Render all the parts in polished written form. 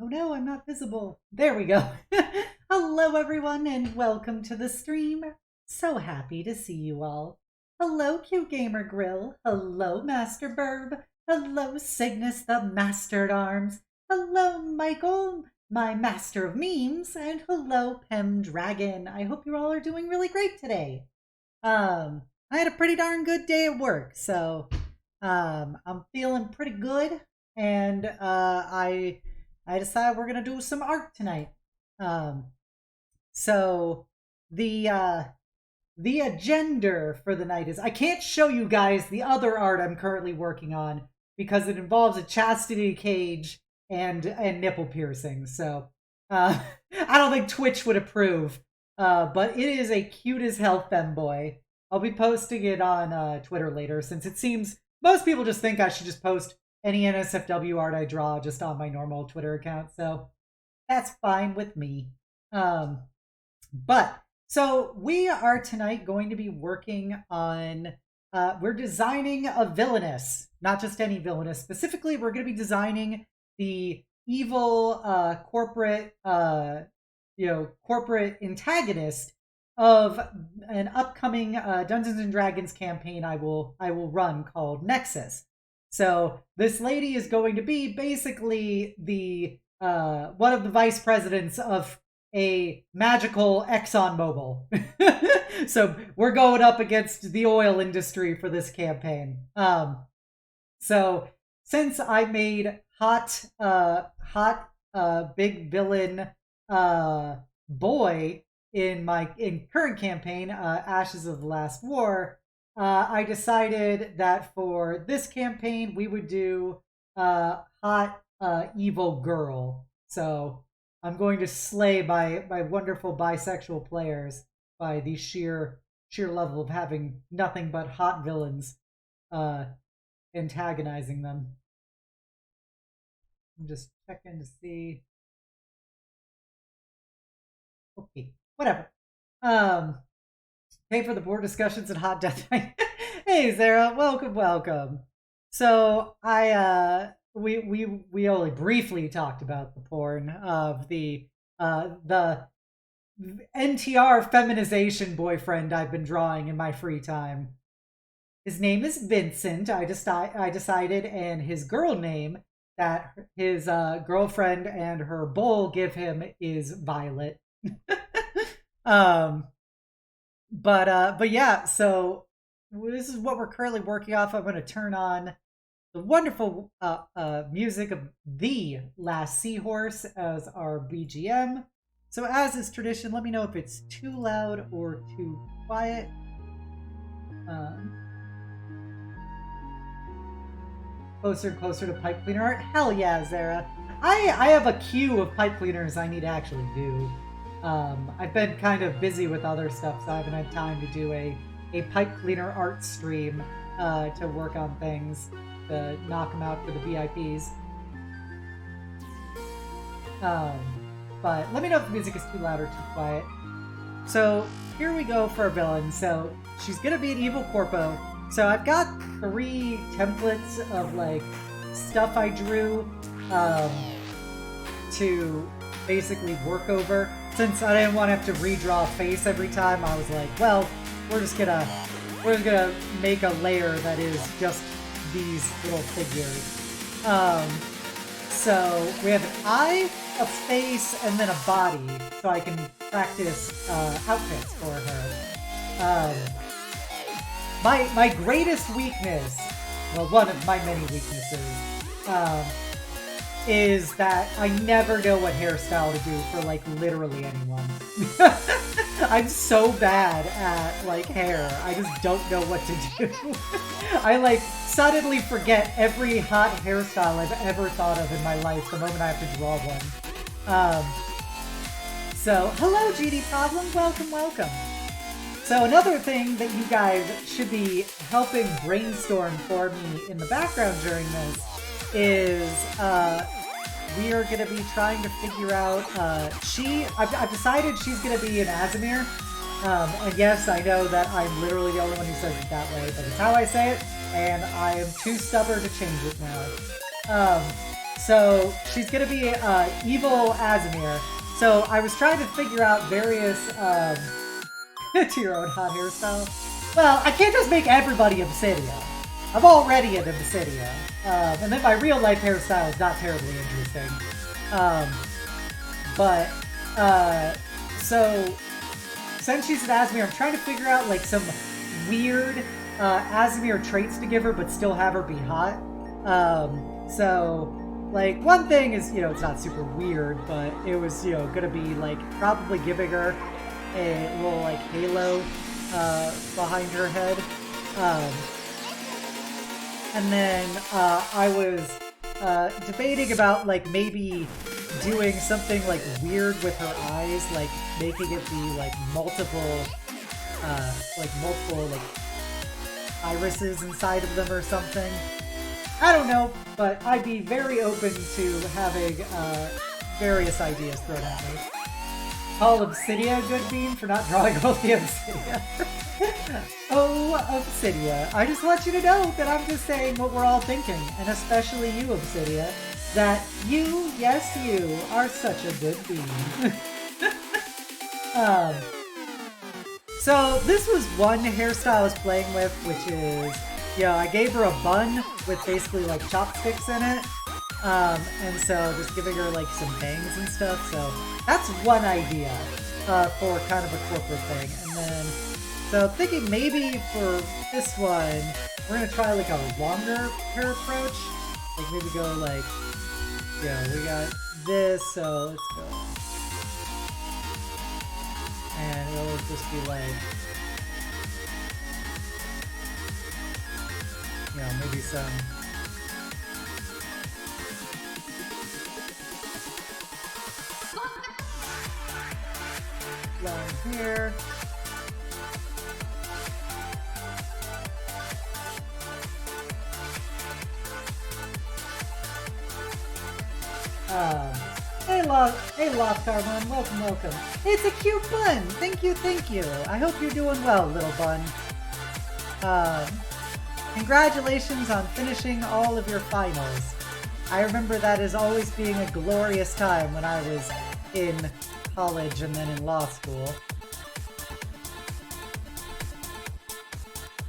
Oh no, I'm not visible. There we go. Hello, everyone, and welcome to the stream. So happy to see you all. Hello, Cute Gamer Grill. Hello, Master Burb. Hello, Cygnus the Master at Arms. Hello, Michael, my Master of Memes. And hello, Pem Dragon. I hope you all are doing really great today. I had a pretty darn good day at work, so I'm feeling pretty good, and I decided we're gonna do some art tonight. Um, so the uh, the agenda for the night is I can't show you guys the other art I'm currently working on because it involves a chastity cage and nipple piercing. So uh, I don't think Twitch would approve. But it is a cute as hell femboy. I'll be posting it on Twitter later since it seems most people just think I should just post any NSFW art I draw just on my normal Twitter account. So that's fine with me. Um, but so we are tonight going to be working on we're designing a villainess, not just any villainess. Specifically, we're going to be designing the evil corporate antagonist of an upcoming Dungeons and Dragons campaign I will run called Nexus. So this lady is going to be basically the one of the vice presidents of a magical Exxon Mobil. So we're going up against the oil industry for this campaign. So since I made big villain boy in my current campaign, Ashes of the Last War, I decided that for this campaign we would do hot evil girl. So I'm going to slay my wonderful bisexual players by the sheer level of having nothing but hot villains uh, antagonizing them. I'm just checking to see. Okay, whatever. Pay for the board discussions and hot death. Hey, Sarah, welcome, welcome. So we only briefly talked about the porn of the NTR feminization boyfriend I've been drawing in my free time. His name is Vincent. I decided, and his girl name that his girlfriend and her bull give him is Violet. um, but yeah. So this is what we're currently working off. I'm going to turn on the wonderful music of The Last Seahorse as our BGM. So as is tradition, let me know if it's too loud or too quiet. Closer and closer to pipe cleaner art. Hell yeah, Zara. I have a queue of pipe cleaners I need to actually do. I've been kind of busy with other stuff, so I haven't had time to do a pipe cleaner art stream to work on things, to knock them out for the VIPs. But let me know if the music is too loud or too quiet. So here we go for our villain. So she's gonna be an evil corpo. So I've got 3 templates of like stuff I drew to basically work over. Since I didn't want to have to redraw a face every time, I was like, well, we're just gonna make a layer that is just these little figures. So we have an eye, a face, and then a body, so I can practice outfits for her. My greatest weakness, well, one of my many weaknesses, is that I never know what hairstyle to do for like literally anyone. I'm so bad at like hair. I just don't know what to do. I like suddenly forget every hot hairstyle I've ever thought of in my life the moment I have to draw one. So hello GD Problem, welcome, welcome. So another thing that you guys should be helping brainstorm for me in the background during this is we are going to be trying to figure out I've decided she's going to be an Azimir, and yes, I know that I'm literally the only one who says it that way, but it's how I say it, and I am too stubborn to change it now. So she's gonna be evil Azimir. So I was trying to figure out various to your own hot hairstyle. Well, I can't just make everybody Obsidia. I'm already an Obsidia. And then my real life hairstyle is not terribly interesting. So since she's an Azimir, I'm trying to figure out like some weird Azimir traits to give her, but still have her be hot. So like one thing is, you know, it's not super weird, but it was, you know, gonna be like probably giving her a little like halo behind her head. And then I was debating about like maybe doing something like weird with her eyes, like making it be like multiple irises inside of them or something. I don't know, but I'd be very open to having various ideas thrown at me. Call Obsidia a good meme for not drawing all the Obsidia. Oh, Obsidia. I just want you to know that I'm just saying what we're all thinking, and especially you, Obsidia, that you, yes you, are such a good meme. So this was one hairstyle I was playing with, which is, you know, I gave her a bun with basically like chopsticks in it. And so just giving her like some bangs and stuff. So that's one idea for kind of a corporate thing. And then, so thinking maybe for this one, we're gonna try like a longer hair approach. Like maybe go like, yeah, we got this, so let's go. And it'll just be like, you know, maybe some long hair. Hey Loftarmon, welcome. It's a cute bun! Thank you. I hope you're doing well, little bun. Congratulations on finishing all of your finals. I remember that as always being a glorious time when I was in college and then in law school.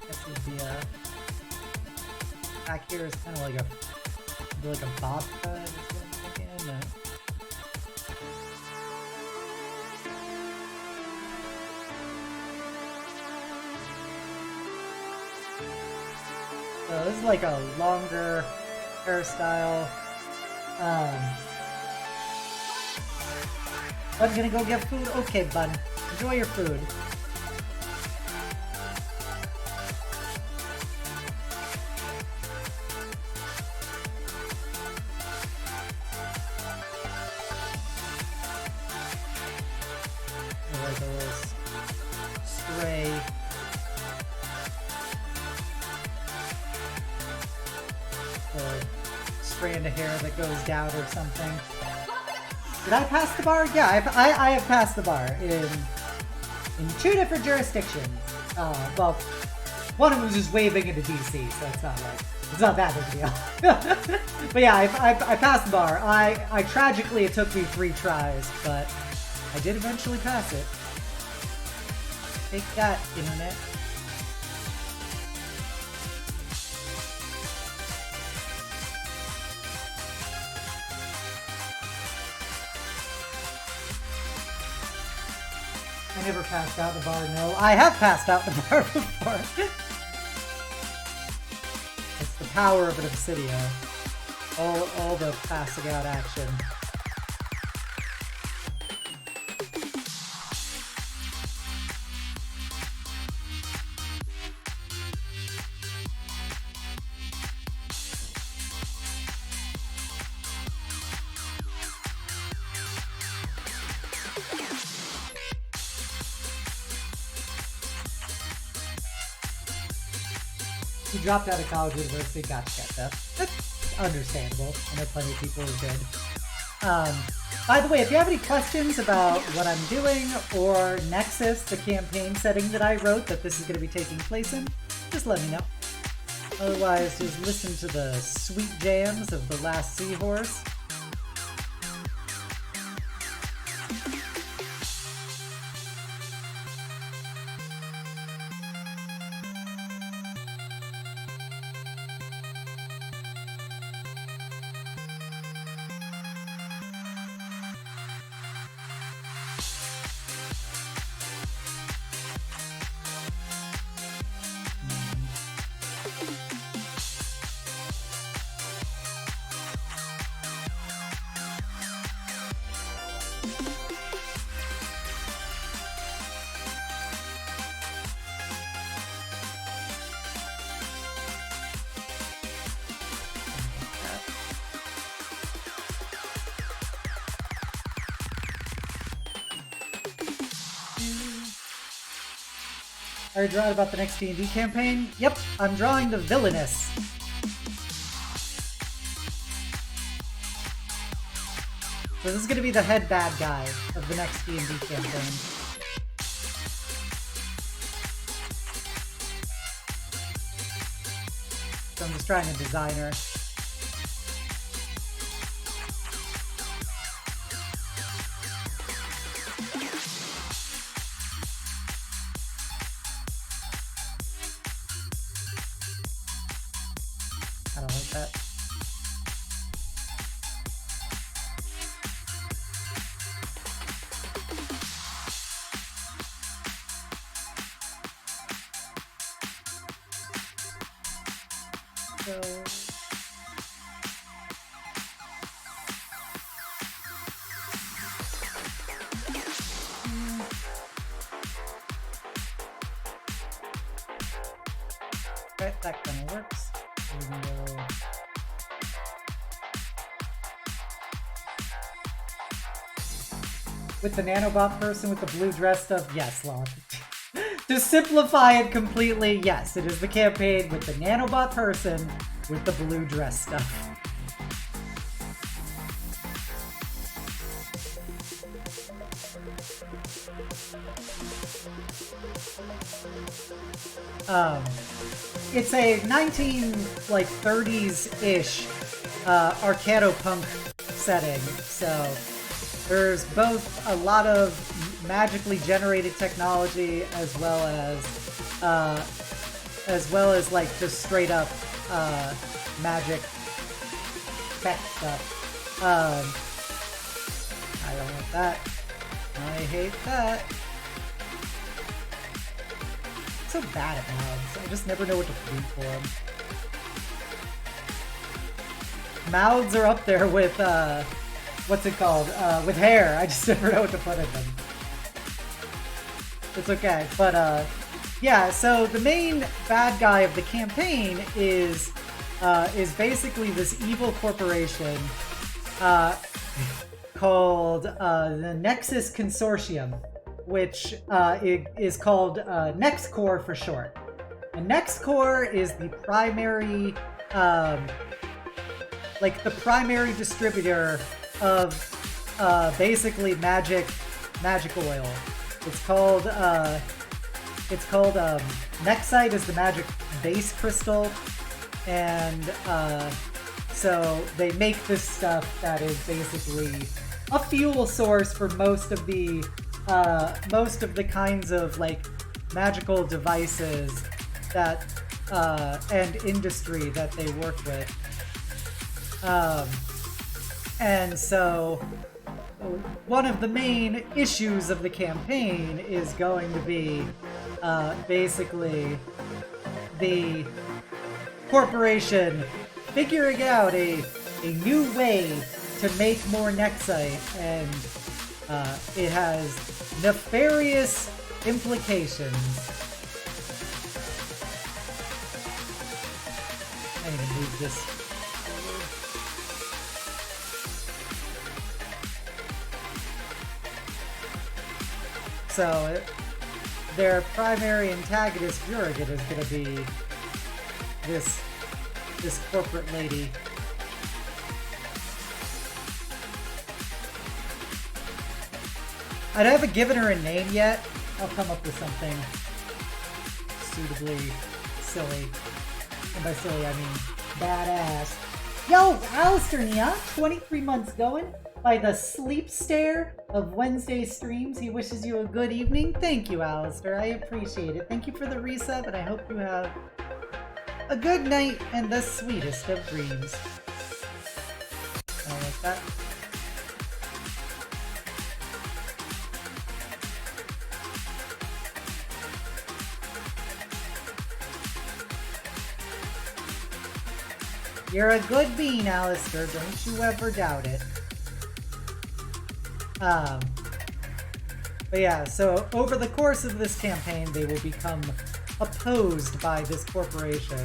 This would be a... Back here is kind of like a bob cut, is what I'm thinking. No. So this is like a longer hairstyle. Bun gonna go get food? Okay, Bun. Enjoy your food. Like a little stray. Strand of hair that goes down or something. Did I pass the bar? Yeah, I have passed the bar in 2 different jurisdictions. Well, one of them was just waving into DC, so it's not that big a deal. But yeah, I passed the bar. Tragically, it took me 3 tries, but I did eventually pass it. Take that, internet. I never passed out the bar, no. I have passed out the bar before. It's the power of an Obsidia. All the passing out action. He dropped out of college, university, gotcha. That's understandable. I know plenty of people who did. By the way, if you have any questions about what I'm doing or Nexus, the campaign setting that I wrote that this is going to be taking place in, just let me know. Otherwise, just listen to the sweet jams of The Last Seahorse. Are you drawing about the next D&D campaign? Yep, I'm drawing the Villainous. So this is going to be the head bad guy of the next D&D campaign. So I'm just trying to design her. I don't like that. So okay, that kind of works. With the nanobot person with the blue dress stuff, yes, Locke. To simplify it completely, yes, it is the campaign with the nanobot person with the blue dress stuff. It's a 1930s-ish arcado-punk setting, so there's both a lot of magically generated technology as well as like just straight up magic tech stuff. I don't like that. I hate that. I'm so bad at mouths. I just never know what to do for them. Mouths are up there with what's it called? With hair. I just never know what to put in them. It's okay, but yeah. So the main bad guy of the campaign is basically this evil corporation called the Nexus Consortium, which is called NextCore for short. And NextCore is the primary, like the primary distributor of basically magic oil. It's called Nexite is the magic base crystal, and so they make this stuff that is basically a fuel source for most of the kinds of like magical devices that and industry that they work with. And so one of the main issues of the campaign is going to be basically the corporation figuring out a new way to make more Nexite, and it has nefarious implications. I need to move this. So their primary antagonist, Jurgen, is going to be this corporate lady. I haven't given her a name yet. I'll come up with something suitably silly. And by silly, I mean badass. Yo, Alistair Nia, 23 months going by the sleep stare of Wednesday streams. He wishes you a good evening. Thank you, Alistair. I appreciate it. Thank you for the resub, and I hope you have a good night and the sweetest of dreams. I like that. You're a good bean, Alistair. Don't you ever doubt it. But yeah, so over the course of this campaign, they will become opposed by this corporation.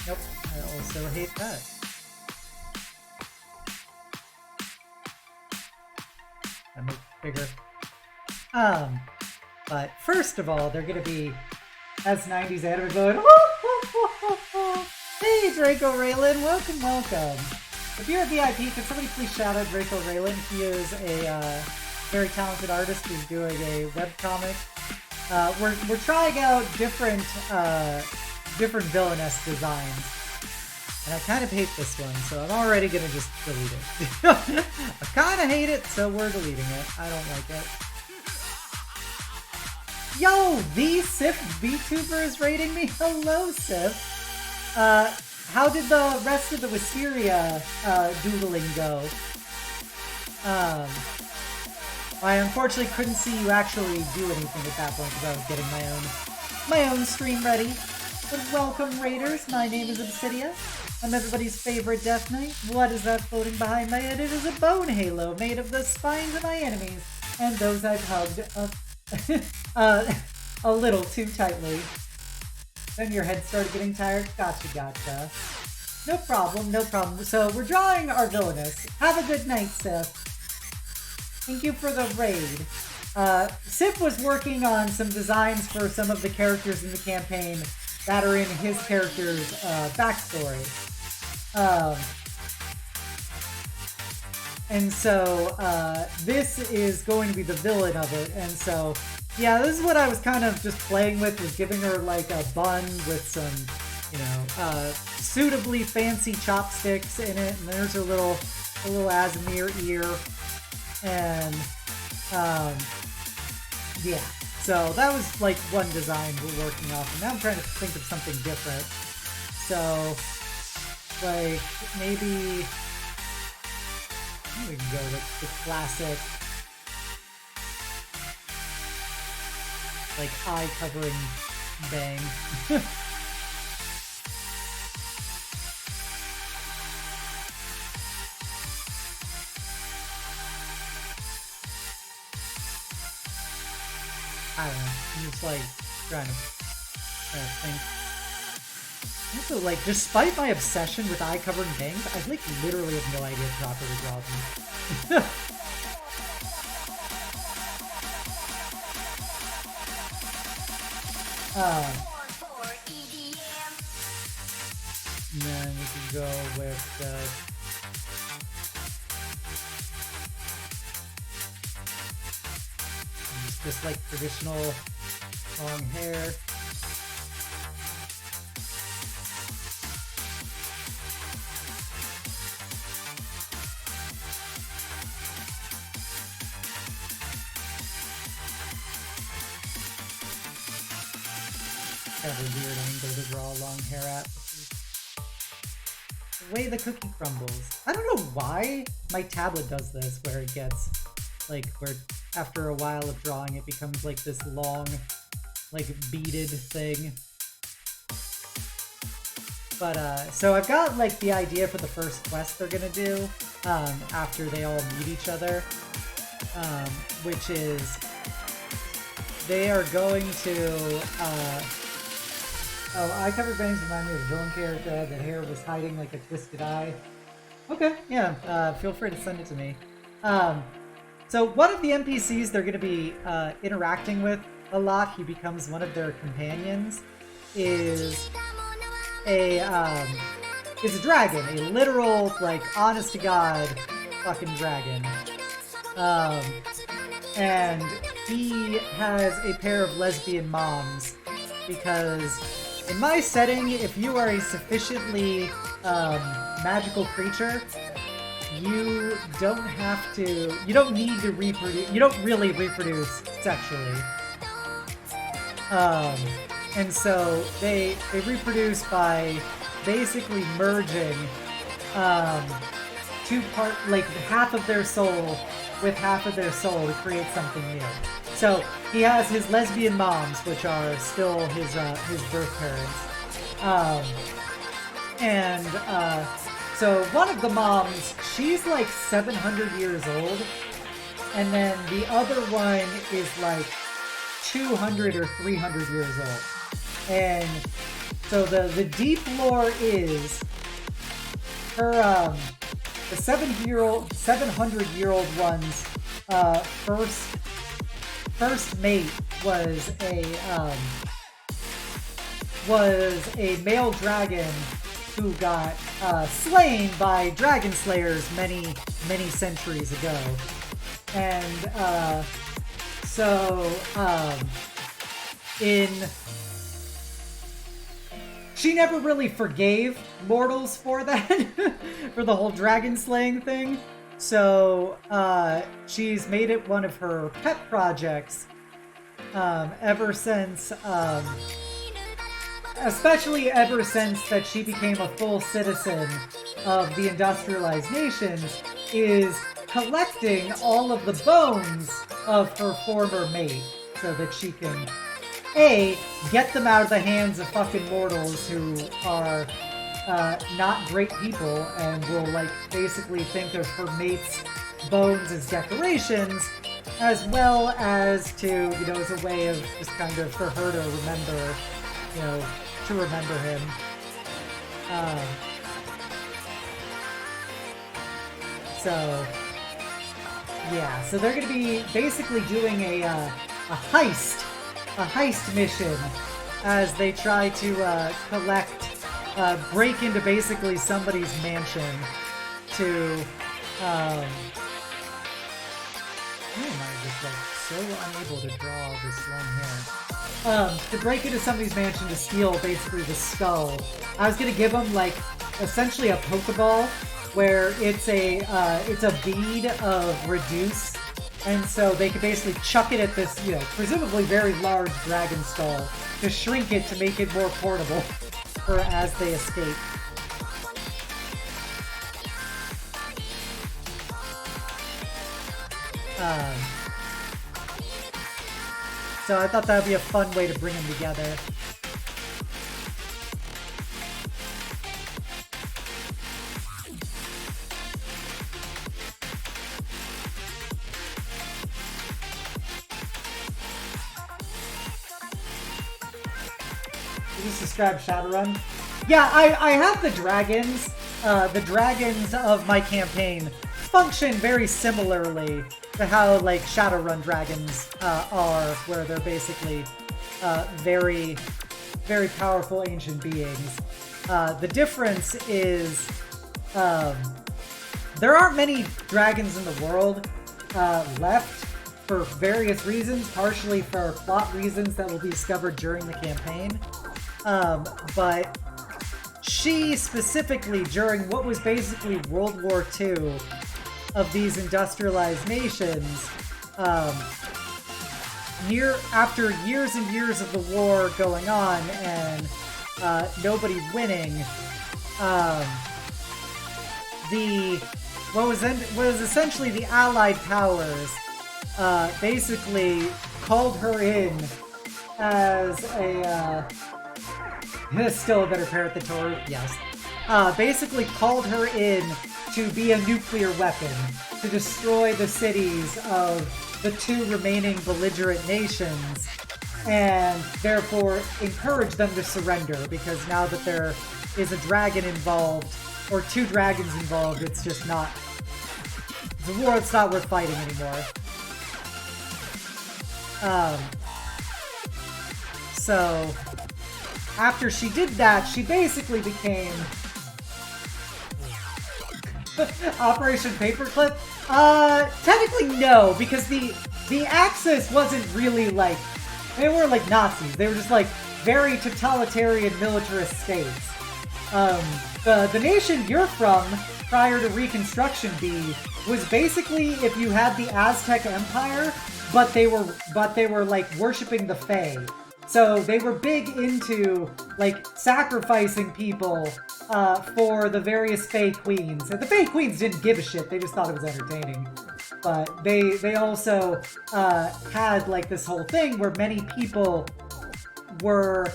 Nope, I also hate that. I make it bigger. But first of all, they're gonna be as 90s anime going. Hey, Draco Raylan, welcome, welcome. If you're a VIP, can somebody please shout out Draco Raylan? He is a very talented artist who's doing a webcomic. We're trying out different villainess designs. And I kind of hate this one, so I'm already gonna just delete it. I kind of hate it, so we're deleting it. I don't like it. Yo, the Sif VTuber is rating me. Hello, Sif. How did the rest of the Wisteria doodling go? I unfortunately couldn't see you actually do anything at that point because I was getting my own stream ready. But welcome, Raiders. My name is Obsidia. I'm everybody's favorite Death Knight. What is that floating behind my head? It is a bone halo made of the spines of my enemies and those I've hugged a little too tightly. Then your head started getting tired. Gotcha, gotcha. No problem, no problem. So we're drawing our villainous. Have a good night, Sif. Thank you for the raid. Sif was working on some designs for some of the characters in the campaign that are in his character's backstory. And so this is going to be the villain of it. And so, yeah, this is what I was kind of just playing with, was giving her like a bun with some, you know, suitably fancy chopsticks in it. And there's her little Asimir ear. And yeah. So that was like one design we're working off, and now I'm trying to think of something different. So, like, maybe we can go with the classic, like, eye-covering bang. I don't know, I'm just like trying to think. Also, like, despite my obsession with eye-covering bangs, I like literally have no idea to properly draw them. And then we can go with just like traditional long hair. Kind of a weird angle to draw long hair at. The way the cookie crumbles. I don't know why my tablet does this, where it gets like, where after a while of drawing it becomes like this long, like beaded thing. But so I've got like the idea for the first quest they're gonna do after they all meet each other, which is they are going to Oh, eye cover bangs remind me of a villain character that hair was hiding like a twisted eye. Okay, yeah, feel free to send it to me. So one of the NPCs they're going to be interacting with a lot, he becomes one of their companions, is a dragon, a literal, like, honest to God fucking dragon. And he has a pair of lesbian moms because in my setting, if you are a sufficiently magical creature, you don't need to reproduce, you don't really reproduce sexually. And so they reproduce by basically merging like half of their soul with half of their soul to create something new. So he has his lesbian moms, which are still his birth parents. So one of the moms, she's like 700 years old, and then the other one is like 200 or 300 years old. And so the deep lore is her the 700-year-old one's first mate was a male dragon who got slain by dragon slayers many centuries ago. And she never really forgave mortals for that, for the whole dragon slaying thing. So she's made it one of her pet projects ever since, especially ever since that she became a full citizen of the industrialized nations, is collecting all of the bones of her former mate so that she can get them out of the hands of fucking mortals who are not great people and will, like, basically think of her mate's bones as decorations, as well as to, as a way of just kind of for her to remember, to remember him. So they're going to be basically doing a heist mission as they try to break into basically somebody's mansion to why am I just like so unable to draw this long hair? To break into somebody's mansion to steal basically the skull. I was gonna give them like essentially a Pokeball where it's a bead of reduce. And so they could basically chuck it at this, presumably very large dragon skull to shrink it to make it more portable for as they escape. So I thought that would be a fun way to bring them together. Just describe Shadowrun. Yeah, I have the dragons. The dragons of my campaign function very similarly to how like Shadowrun dragons are, where they're basically very, very powerful ancient beings. The difference is there aren't many dragons in the world left for various reasons, partially for plot reasons that will be discovered during the campaign. But she specifically, during what was basically World War II of these industrialized nations, after years and years of the war going on and nobody winning, what was essentially the Allied powers basically called her in as a still a better parrot than Toru, yes. Basically called her in to be a nuclear weapon to destroy the cities of the two remaining belligerent nations and therefore encourage them to surrender, because now that there is a dragon involved, or two dragons involved, it's just not... It's a war that's not worth fighting anymore. So, after she did that, she basically became... Operation Paperclip? Technically no, because the Axis wasn't really like... They were like Nazis. They were just like very totalitarian militarist states. The nation you're from, prior to Reconstruction B, was basically if you had the Aztec Empire, but they were like worshipping the Fae. So they were big into like sacrificing people for the various Fae queens. And the Fae queens didn't give a shit, they just thought it was entertaining. But they also had like this whole thing where many people were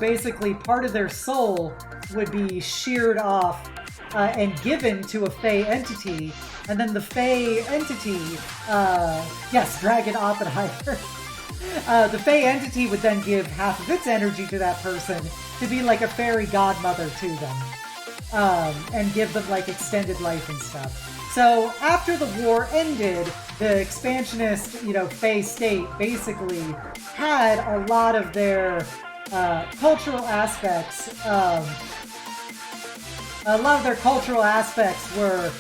basically part of their soul would be sheared off and given to a Fae entity, and then the Fae entity, yes, Dragon Oppenheimer, the Fae entity would then give half of its energy to that person to be like a fairy godmother to them, and give them like extended life and stuff. So after the war ended, the expansionist, Fae state basically had a lot of their cultural aspects. A lot of their cultural aspects were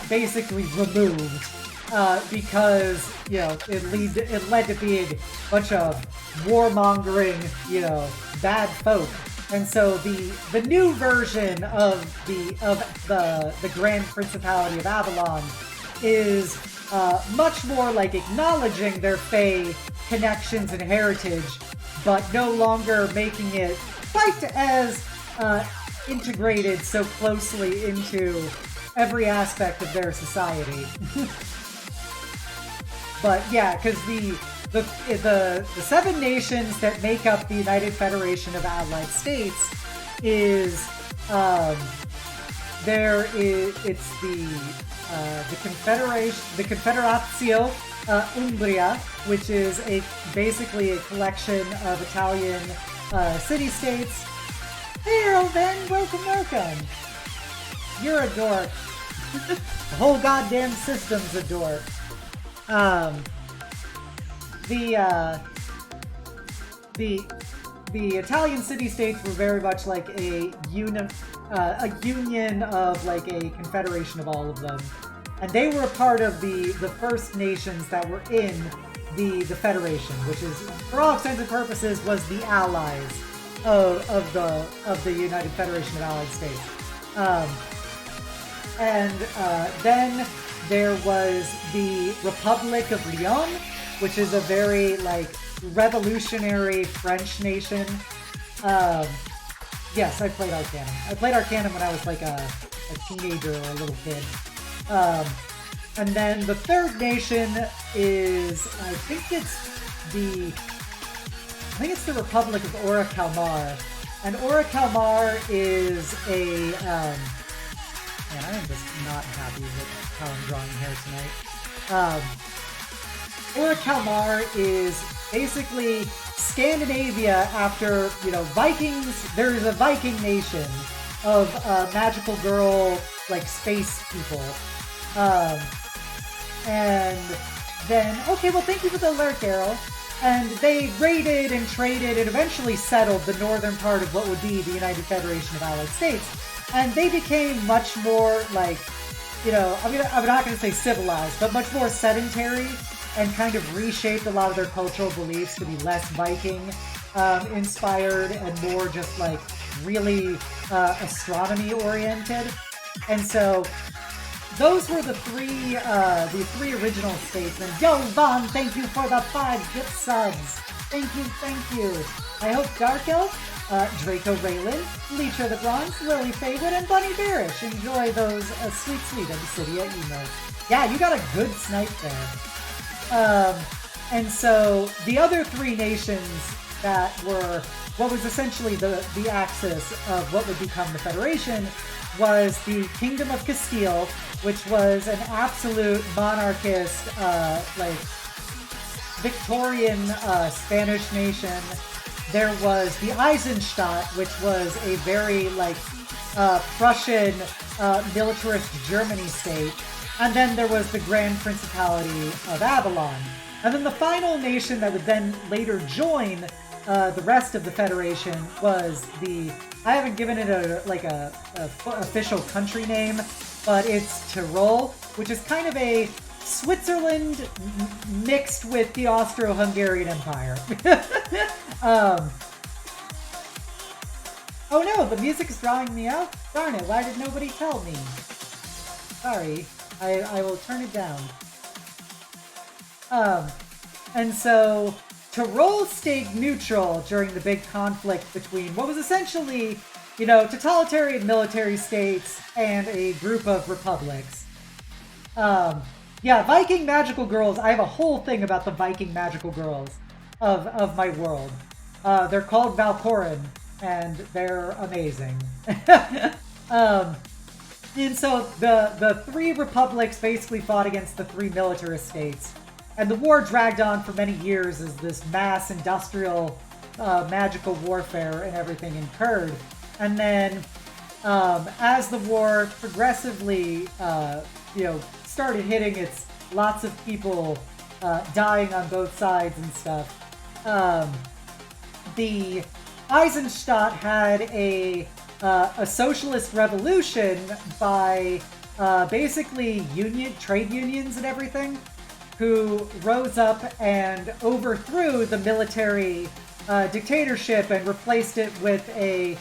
basically removed because it led to being a bunch of warmongering, bad folk. And so the new version of the Grand Principality of Avalon is much more like acknowledging their Fae connections and heritage, but no longer making it quite as integrated so closely into every aspect of their society. But yeah, because the 7 nations that make up the United Federation of Allied States is it's the Confederatio Umbria, which is basically a collection of Italian city-states. Hey Earl Ben, welcome. You're a dork. The whole goddamn system's a dork. The Italian city-states were very much like a union of like a confederation of all of them, and they were a part of the First Nations that were in the Federation, which is, for all intents and purposes, was the allies of the United Federation of Allied States. Then there was the Republic of Lyon, which is a very like revolutionary French nation. Yes, I played Arcanum. I played Arcanum when I was like a teenager or a little kid. And then the third nation is, I think it's the Republic of Ora Kalmar. And Ora Kalmar is a, man, I am just not happy with how I'm drawing hair tonight. Ora Kalmar is basically Scandinavia after, Vikings. There's a Viking nation of magical girl, like, space people. And then, okay, well, thank you for the alert, Errol. And they raided and traded and eventually settled the northern part of what would be the United Federation of Allied States. And they became much more, like, I'm not going to say civilized, but much more sedentary, and kind of reshaped a lot of their cultural beliefs to be less Viking inspired and more just like really astronomy oriented. And so those were the three original states. And yo, Vaughn, thank you for the 5 gift subs. Thank you. I hope Dark Elf, Draco Raylan, Leecher the Bronze, Lily Faywood, and Bunny Bearish enjoy those sweet Obsidia emotes. Yeah, you got a good snipe there. And so the other 3 nations that were what was essentially the axis of what would become the Federation was the Kingdom of Castile, which was an absolute monarchist, Victorian Spanish nation, there was the Eisenstadt, which was a very like Prussian militarist Germany state, and then there was the Grand Principality of Avalon. And then the final nation that would then later join the rest of the Federation was the, I haven't given it a official country name, but it's Tyrol, which is kind of a Switzerland mixed with the Austro-Hungarian Empire. Oh no, the music is drawing me out? Darn it, why did nobody tell me? Sorry, I will turn it down. And so Tyrol stayed neutral during the big conflict between what was essentially, you know, totalitarian military states and a group of republics. Yeah, Viking magical girls, I have a whole thing about the Viking magical girls of my world. They're called Valkoren, and they're amazing. And so the three republics basically fought against the three militarist states. And the war dragged on for many years as this mass industrial magical warfare and everything incurred. And then as the war progressively, started hitting its lots of people dying on both sides and stuff, the Eisenstadt had a socialist revolution by basically trade unions and everything, who rose up and overthrew the military dictatorship and replaced it with a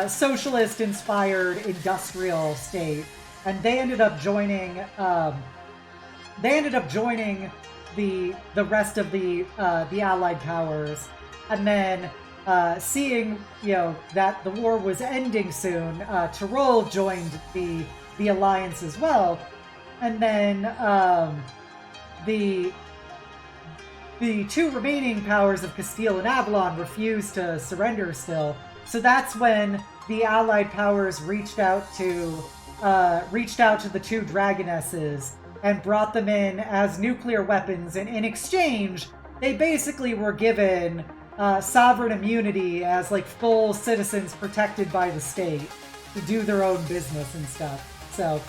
socialist-inspired industrial state. And they ended up joining. The rest of the Allied powers, and then seeing that the war was ending soon, Tyrol joined the alliance as well, and then the two remaining powers of Castile and Avalon refused to surrender still. So that's when the Allied powers reached out to the two dragonesses and brought them in as nuclear weapons, and in exchange, they basically were given sovereign immunity as like full citizens protected by the state to do their own business and stuff. So,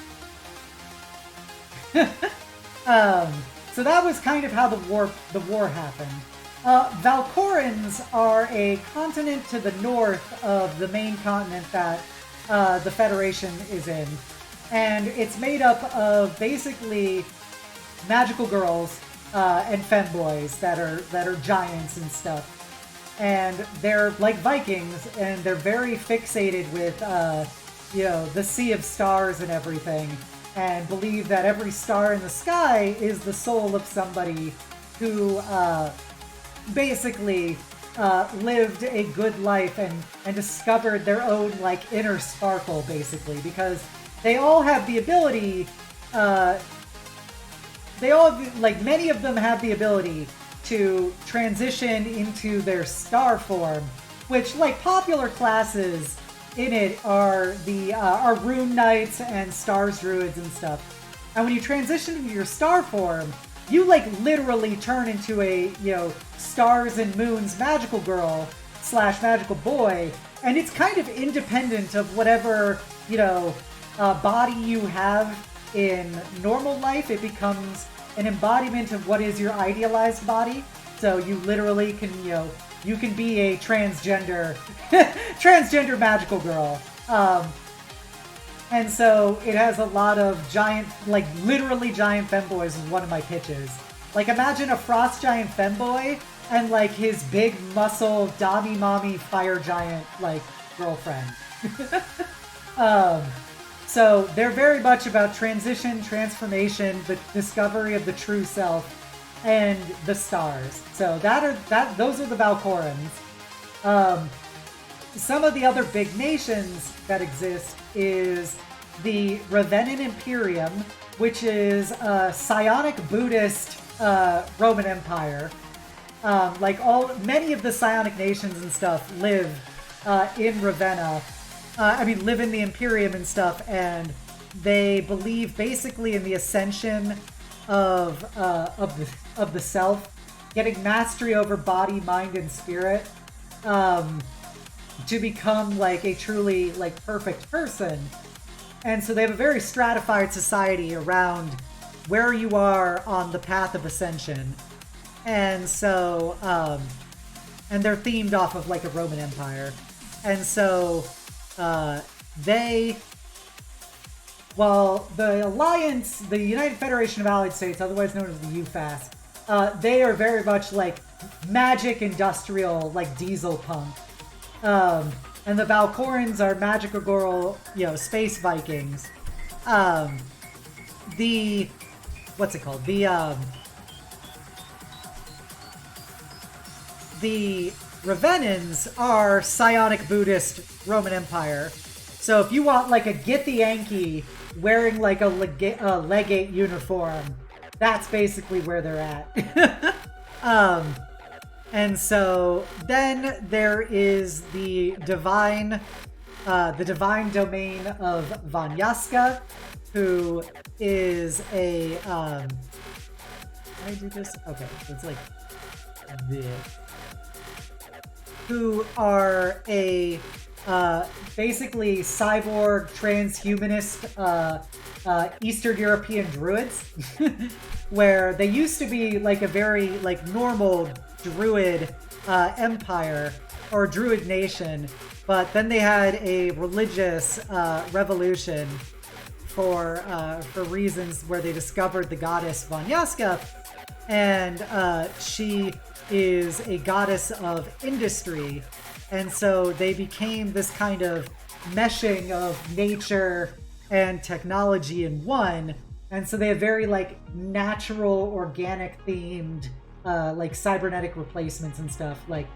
so that was kind of how the war happened. Valkorans are a continent to the north of the main continent that the Federation is in. And it's made up of basically magical girls and femboys that are giants and stuff. And they're like Vikings, and they're very fixated with the sea of stars and everything, and believe that every star in the sky is the soul of somebody who basically lived a good life and discovered their own like inner sparkle, basically, because they all have the ability, many of them have the ability to transition into their star form, which, like, popular classes in it are Rune Knights and Stars Druids and stuff. And when you transition into your star form, you, like, literally turn into a, Stars and Moons magical girl / magical boy, and it's kind of independent of whatever, body you have in normal life. It becomes an embodiment of what is your idealized body. So you literally can, you can be a transgender magical girl. And so it has a lot of giant, like literally giant femboys is one of my pitches. Like, imagine a frost giant femboy and like his big muscle Dami Mommy fire giant like girlfriend. So they're very much about transition, transformation, the discovery of the true self, and the stars. So those are the Valkorans. Some of the other big nations that exist is the Ravennan Imperium, which is a Psionic Buddhist Roman Empire. Many of the Psionic nations and stuff live in Ravenna. Live in the Imperium and stuff, and they believe basically in the ascension of the self, getting mastery over body, mind, and spirit to become like a truly like perfect person. And so they have a very stratified society around where you are on the path of ascension. And so, and they're themed off of like a Roman Empire. And so, well, the Alliance, the United Federation of Allied States, otherwise known as the UFAS, they are very much like magic industrial, like diesel punk. And the Valkorans are magical girl, you know, space Vikings. What's it called? The Revenants are Psionic Buddhist Roman Empire. So if you want like a Githyanki wearing like a legate uniform, that's basically where they're at. And so then there is the divine domain of Vanyaska, who is a can I do this? Okay, so it's like this. Who are a basically cyborg transhumanist Eastern European druids, where they used to be like a very like normal druid empire or druid nation, but then they had a religious revolution for reasons where they discovered the goddess Vanyaska, and she is a goddess of industry, and so they became this kind of meshing of nature and technology in one, and so they have very like natural, organic themed like cybernetic replacements and stuff. Like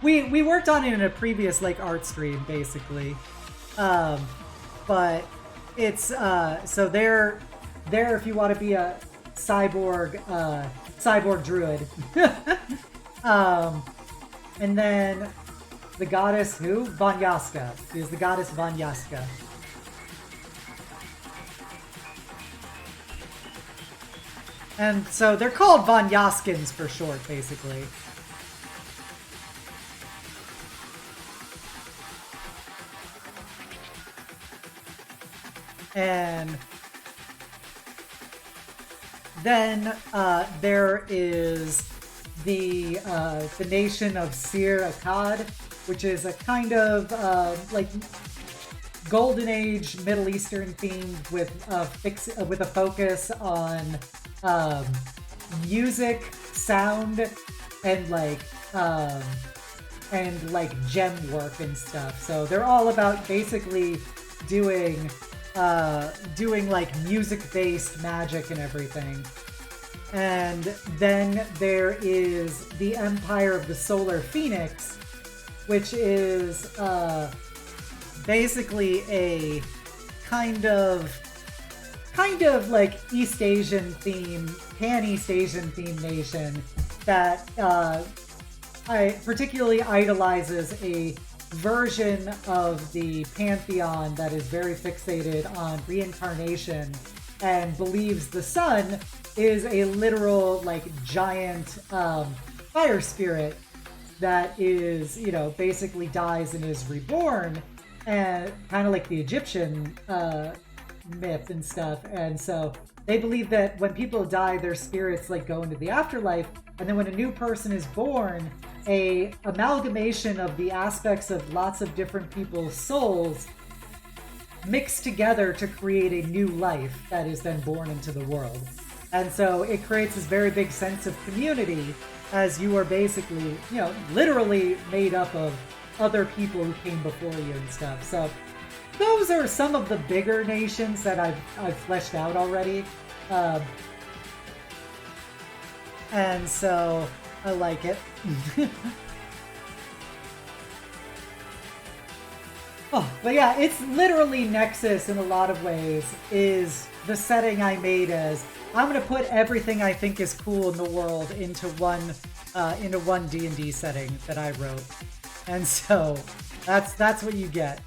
we worked on it in a previous like art stream basically, but it's so they're there if you want to be a cyborg druid. And then the goddess who? Vanyaska. She is the goddess Vanyaska. And so they're called Vanyaskins for short, basically. And then there is the nation of Sir Akkad, which is a kind of like Golden Age Middle Eastern theme with a focus on music, sound, and like gem work and stuff. So they're all about basically doing like music-based magic and everything. And then there is the Empire of the Solar Phoenix, which is basically a kind of like East Asian theme, pan-East Asian themed nation that particularly idolizes a version of the pantheon that is very fixated on reincarnation and believes the sun is a literal like giant fire spirit that is, you know, basically dies and is reborn, and kind of like the Egyptian myth and stuff. And so they believe that when people die, their spirits like go into the afterlife, and then when a new person is born, a amalgamation of the aspects of lots of different people's souls mix together to create a new life that is then born into the world. And so it creates this very big sense of community, as you are basically, you know, literally made up of other people who came before you and stuff. So those are some of the bigger nations that I've fleshed out already. And so I like it. Oh, but yeah, it's literally Nexus in a lot of ways is the setting I made as I'm gonna put everything I think is cool in the world into one D&D setting that I wrote, and so that's what you get.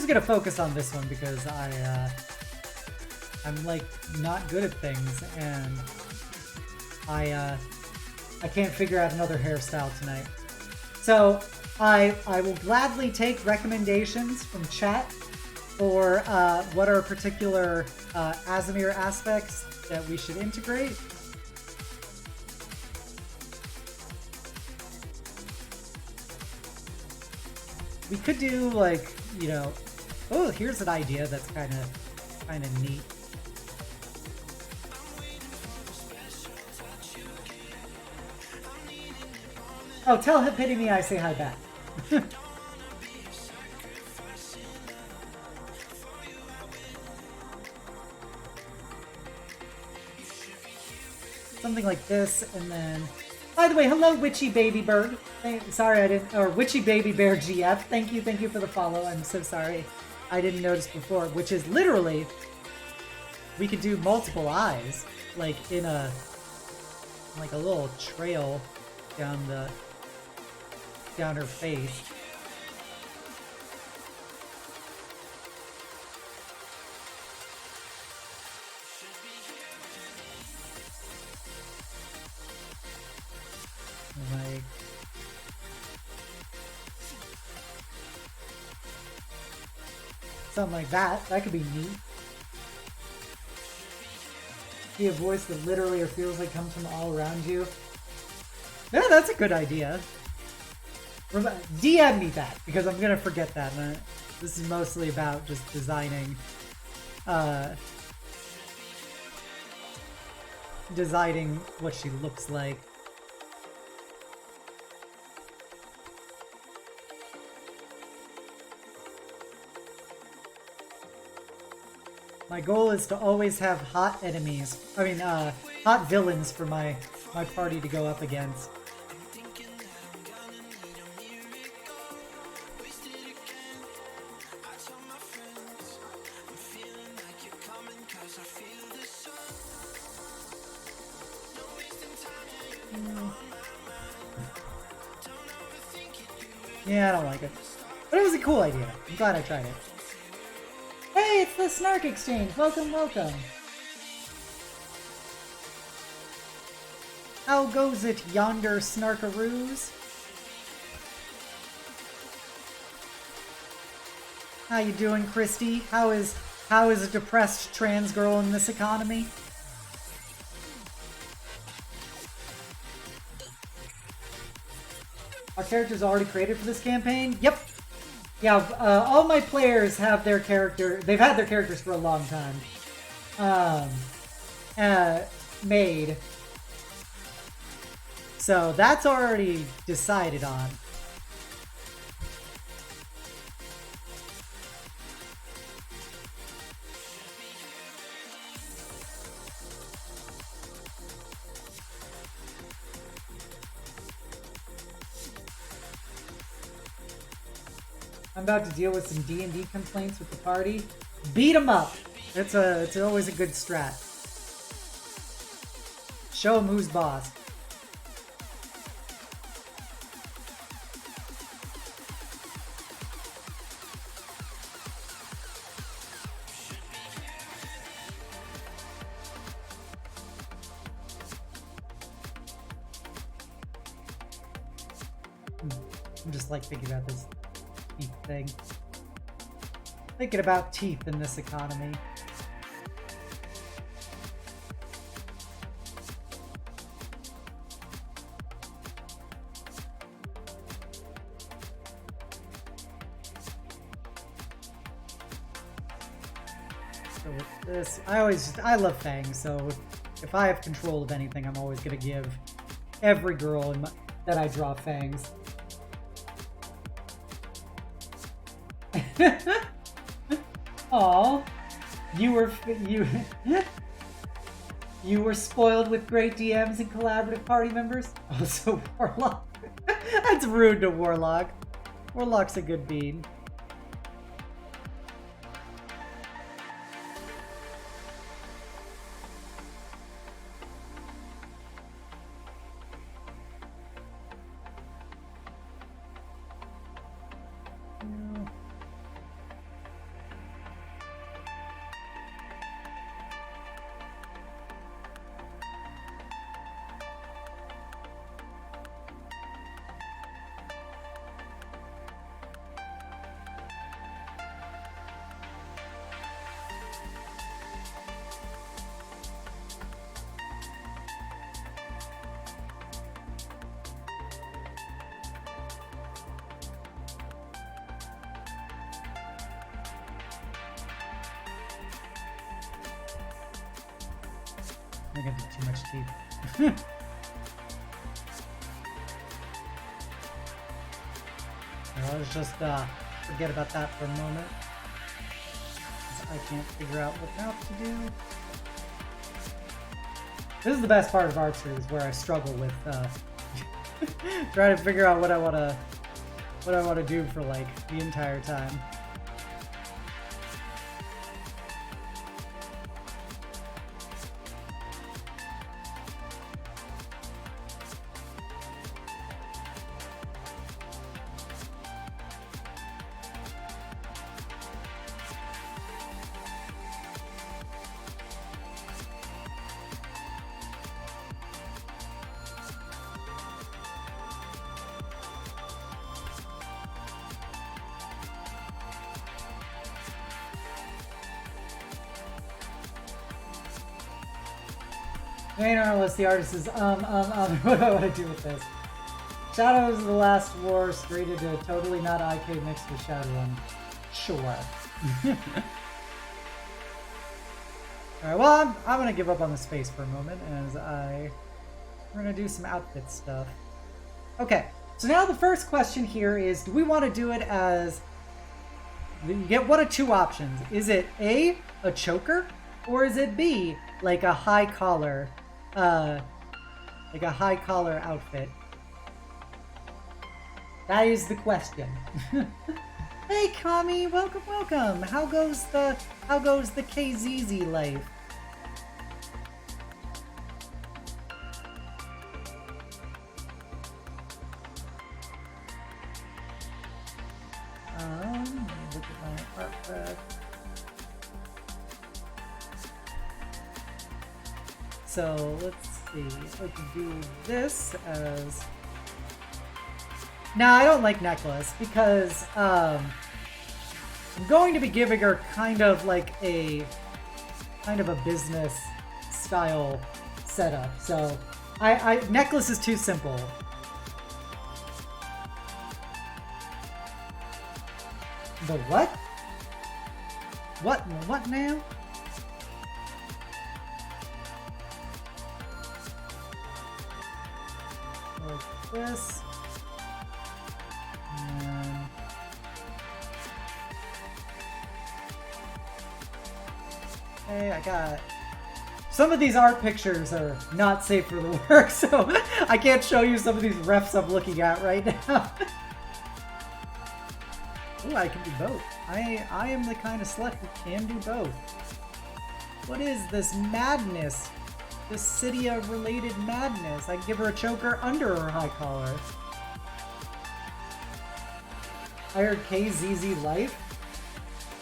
just gonna focus on this one because I'm like not good at things, and I can't figure out another hairstyle tonight. So I will gladly take recommendations from chat for what are particular Asimir aspects that we should integrate. We could do like, you know, oh, here's an idea that's kind of neat. Oh, tell Epitome I say hi back. Something like this, and then... By the way, hello, Witchy Baby Bird. Sorry I didn't... Or Witchy Baby Bear GF. Thank you for the follow. I'm so sorry I didn't notice before. Which is literally... We could do multiple eyes. Like, in a... Like a little trail down the... Down her face. Like... Something like that. That could be neat. Be a voice that literally or feels like comes from all around you. Yeah, that's a good idea. DM me that, because I'm gonna forget that. And this is mostly about just designing, designing what she looks like. My goal is to always have hot enemies. I mean, hot villains for my party to go up against. Yeah, I don't like it. But it was a cool idea. I'm glad I tried it. Hey, it's the Snark Exchange! Welcome, welcome! How goes it, yonder snarkaroos? How you doing, Christy? How is a depressed trans girl in this economy? Our character's already created for this campaign? Yep. Yeah, all my players have their character... They've had their characters for a long time. Made. So that's already decided on. I'm about to deal with some D&D complaints with the party. Beat them up. It's always a good strat. Show them who's boss. I'm just like thinking about this teeth thing. Thinking about teeth in this economy. So with this, I love fangs, so if I have control of anything, I'm always gonna give every girl that I draw fangs. Aw, you were spoiled with great DMs and collaborative party members. Oh, so Warlock. That's rude to Warlock. Warlock's a good bean. I'm gonna do too much teeth. Let's just forget about that for a moment. I can't figure out what mouth to do. This is the best part of art streams, where I struggle with trying to figure out what I want to do for like the entire time. Main artlist, the artist is, what do I want to do with this? Shadows of the Last War, straight into totally not IK mixed with Shadowrun. Sure. Alright, well, I'm gonna give up on the space for a moment as we're gonna do some outfit stuff. Okay, so now the first question here is, do we want to do it as, you get one of two options. Is it A, a choker, or is it B, like a high collar, outfit? That is the question. Hey Kami, welcome, welcome. How goes the KZZ life? Look at my artwork. So let's see, I can do this as... Now I don't like necklace because I'm going to be giving her kind of like a business style setup. So necklace is too simple. The what? What now? Like this. And okay, I got... Some of these art pictures are not safe for the work, so I can't show you some of these refs I'm looking at right now. Ooh, I can do both. I am the kind of slut who can do both. What is this madness? This Cydia-related madness. I can give her a choker under her high collar. I heard KZZ life?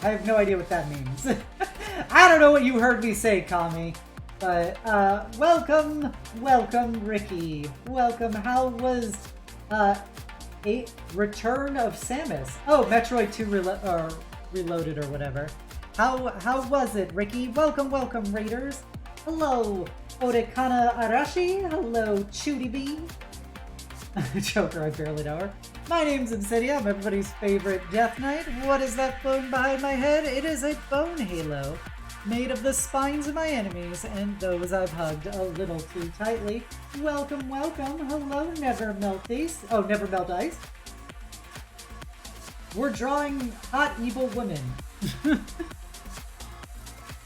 I have no idea what that means. I don't know what you heard me say, Kami. But, welcome, Ricky. Welcome. How was, Return of Samus? Oh, Metroid 2 Reloaded or whatever. How was it, Ricky? Welcome, Raiders. Hello, Odekana Arashi. Hello, Chudi Bee. Joker, I barely know her. My name's Insidia. I'm everybody's favorite Death Knight. What is that bone behind my head? It is a bone halo made of the spines of my enemies and those I've hugged a little too tightly. Welcome. Hello, Never Melt Ice. Oh, Never Melt Ice. We're drawing hot evil women.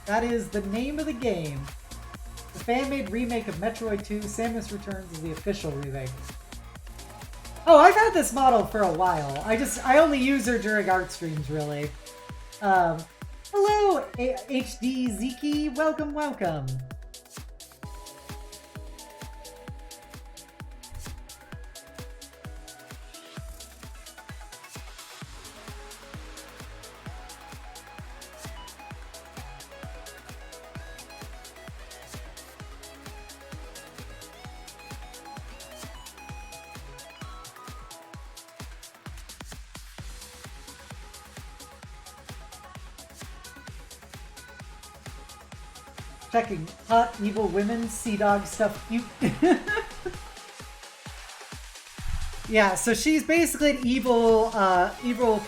That is the name of the game. The fan-made remake of Metroid 2, Samus Returns, is the official remake. Oh, I've had this model for a while. I only use her during art streams, really. Hello, HD Ziki. Welcome. Checking hot evil women, sea dog stuff cute. Yeah, so she's basically an evil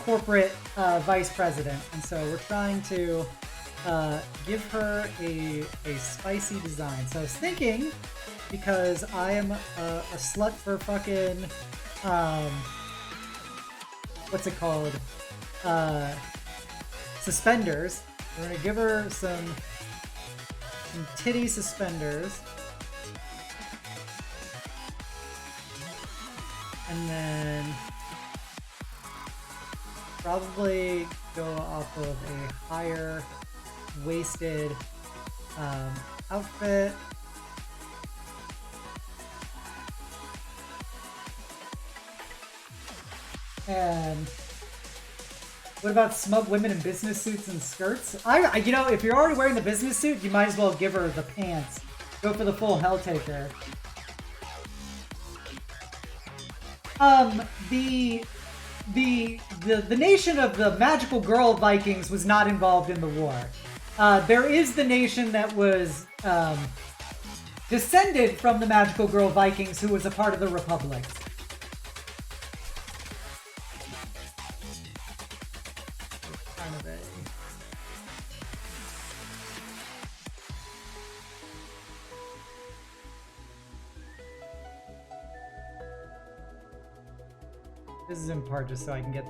corporate vice president, and so we're trying to give her a spicy design. So I was thinking, because I am a slut for fucking, what's it called? Suspenders. We're gonna give her some titty suspenders. And then probably go off of a higher waisted outfit. And what about smug women in business suits and skirts? You know, if you're already wearing the business suit, you might as well give her the pants. Go for the full Helltaker. The nation of the magical girl Vikings was not involved in the war. There is the nation that was descended from the magical girl Vikings, who was a part of the Republic. Kind of a... This is in part just so I can get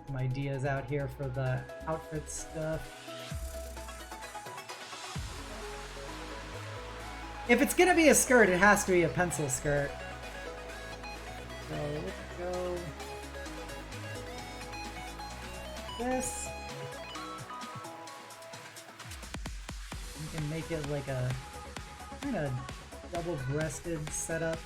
some ideas out here for the outfit stuff. If it's gonna be a skirt, it has to be a pencil skirt. So let's go this. You can make it like a kind of double-breasted setup.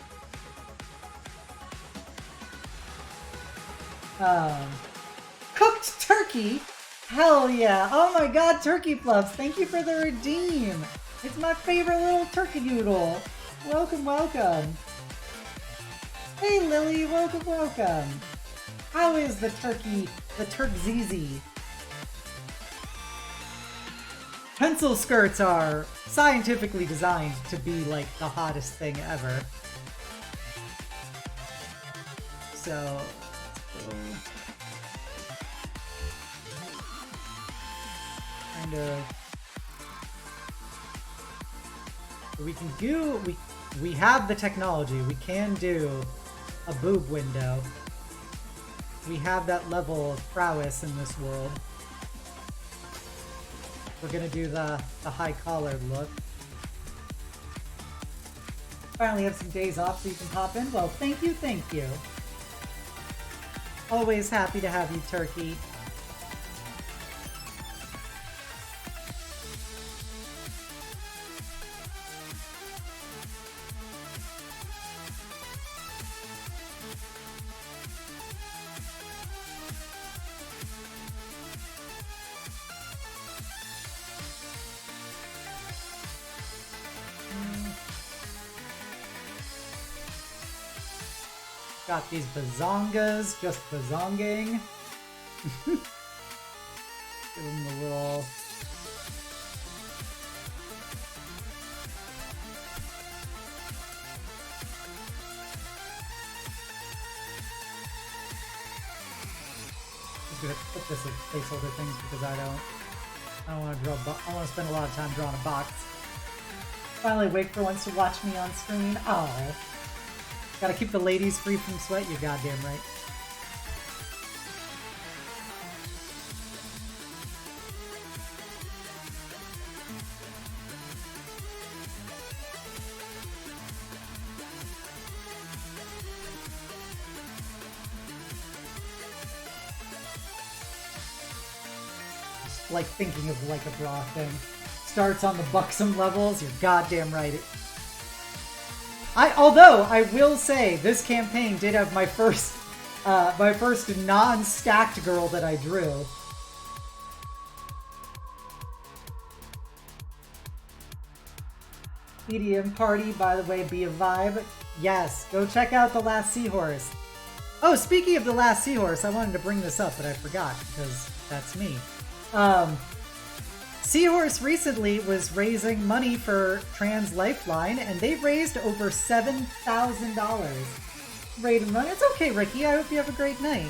Cooked turkey? Hell yeah. Oh my god, turkey fluffs. Thank you for the redeem. It's my favorite little turkey noodle. Welcome, welcome. Hey Lily, welcome, welcome. How is the turkey, the Turkzizi? Pencil skirts are scientifically designed to be like the hottest thing ever. So... kind of... We can do... We have the technology. We can do a boob window. We have that level of prowess in this world. We're gonna do the high collared look. Finally have some days off so you can pop in. Well, thank you, thank you. Always happy to have you, Turkey. Got these bazongas, just bazonging. Give them a little... Just gonna put this as placeholder things because I don't want to draw. I want to spend a lot of time drawing a box. Finally, wait for once to watch me on screen. Oh. Gotta keep the ladies free from sweat, you goddamn right. Just like thinking of like a bra thing. Starts on the buxom levels, you're goddamn right. Although I will say this campaign did have my first non-stacked girl that I drew. EDM party, by the way, be a vibe. Yes, go check out The Last Seahorse. Oh, speaking of The Last Seahorse, I wanted to bring this up, but I forgot because that's me. Seahorse recently was raising money for Trans Lifeline, and they raised over $7,000. Rated money. It's okay, Ricky. I hope you have a great night.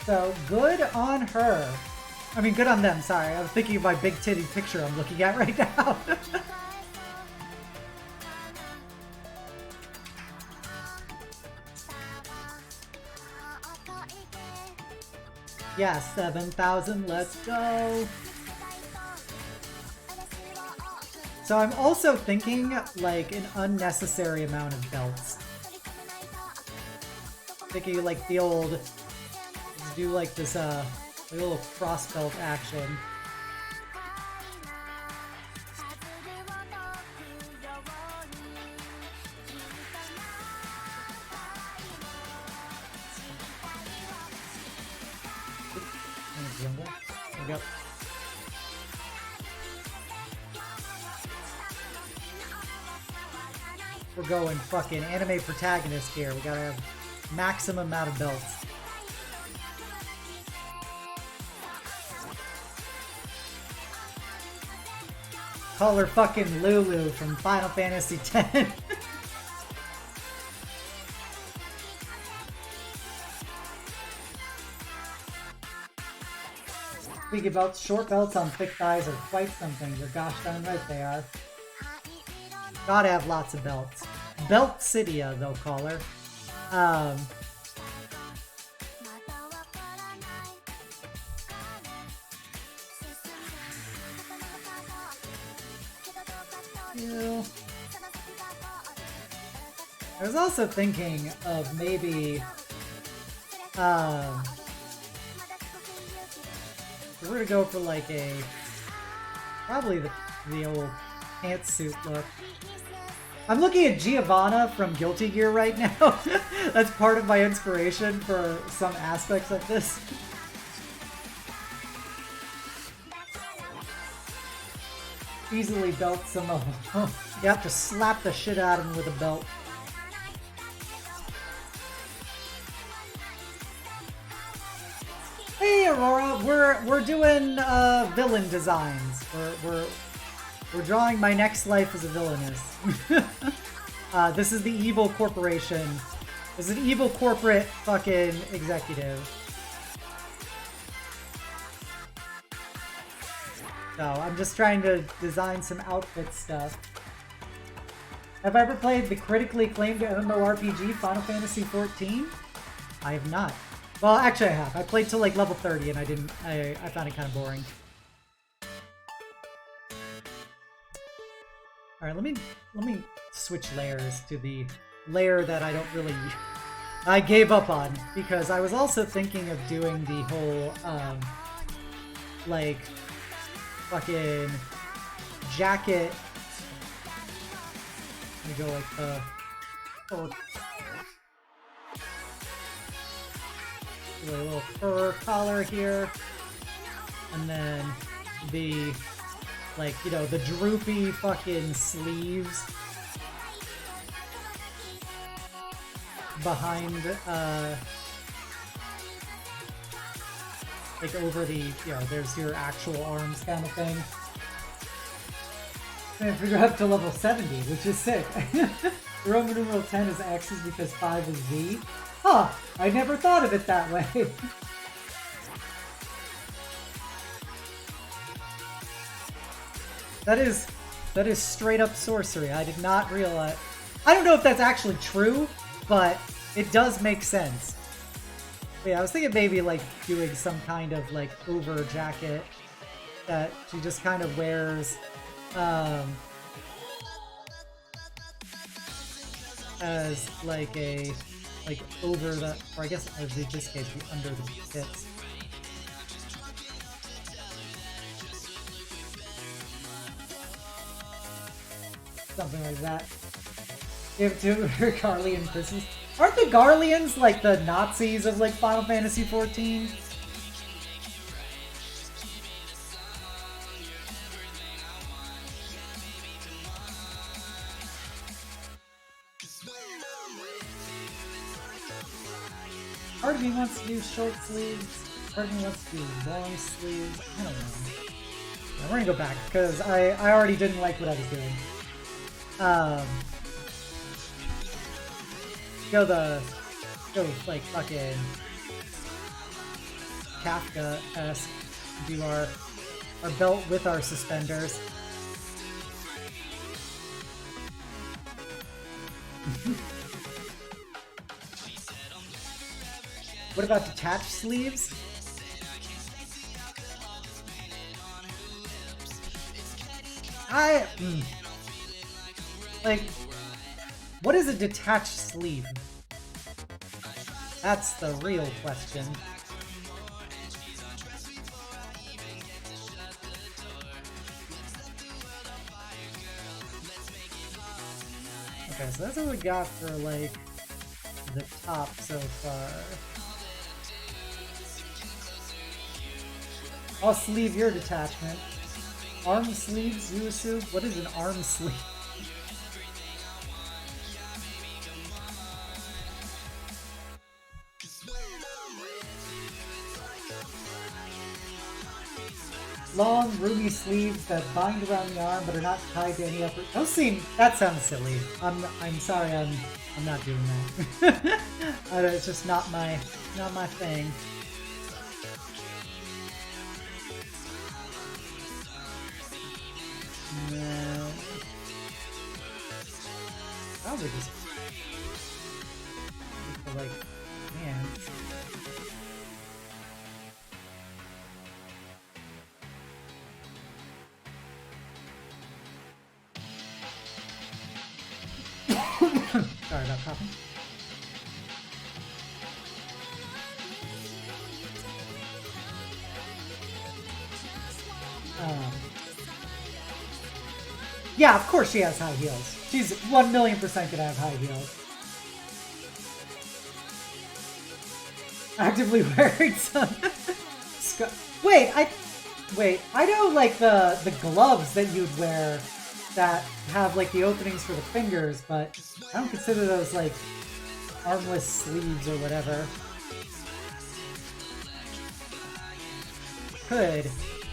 So, good on her. I mean, good on them, sorry. I was thinking of my big titty picture I'm looking at right now. Yeah, 7,000, let's go. So I'm also thinking, like, an unnecessary amount of belts. Thinking, like, the old... Let's do, like, this, little cross belt action. There we go. We're going fucking anime protagonist here. We gotta have maximum amount of belts. Call her fucking Lulu from Final Fantasy X. Speaking about short belts on thick thighs are quite something. You're gosh darn right they are. Gotta have lots of belts. Beltsidia, they'll call her. I was also thinking of maybe we're gonna go for like a probably the old pantsuit look. I'm looking at Giovanna from Guilty Gear right now. That's part of my inspiration for some aspects of this. Easily belt some of them. You have to slap the shit out of them with a belt. Hey Aurora, we're doing villain designs. We're drawing my next life as a villainess. This is the evil corporation. This is an evil corporate fucking executive. So I'm just trying to design some outfit stuff. Have I ever played the critically acclaimed MMORPG Final Fantasy XIV? I have not. Well, actually I have. I played till like level 30 and I found it kind of boring. Alright, let me switch layers to the layer that I don't really... I gave up on, because I was also thinking of doing the whole, like, fucking jacket. Let me go like the... A little fur collar here. And then the... like, you know, the droopy fucking sleeves behind, like over the, you know, there's your actual arms kind of thing. And figure up to level 70, which is sick. Roman numeral 10 is X is because 5 is Z. Huh, I never thought of it that way. That is straight up sorcery. I did not realize. I don't know if that's actually true, but it does make sense. But yeah, I was thinking maybe like doing some kind of like over jacket that she just kind of wears as like a over the, or I guess as in this case be under the tits. Something like that. Give it to her Garlean Christmas. Aren't the Garleans like the Nazis of like Final Fantasy XIV? Part of me wants to do short sleeves. Part of me wants to do long sleeves. I don't know. Yeah, we're gonna go back because I already didn't like what I was doing. Go like fucking Kafka-esque. Do our belt with our suspenders. What about detached sleeves? Like, what is a detached sleeve? That's the real question. Okay, so that's what we got for, like, the top so far. I'll sleeve your detachment. Arm sleeves, you assume? What is an arm sleeve? Long, roomy sleeves that bind around the arm but are not tied to any upper. That sounds silly. I'm sorry. I'm not doing that. It's just not my thing. No. Probably just like hands. Sorry about coughing. Yeah, of course she has high heels. She's 1,000,000% gonna have high heels. Actively wearing some. Wait, I know like the gloves that you'd wear that have like the openings for the fingers, but I don't consider those like armless sleeves or whatever.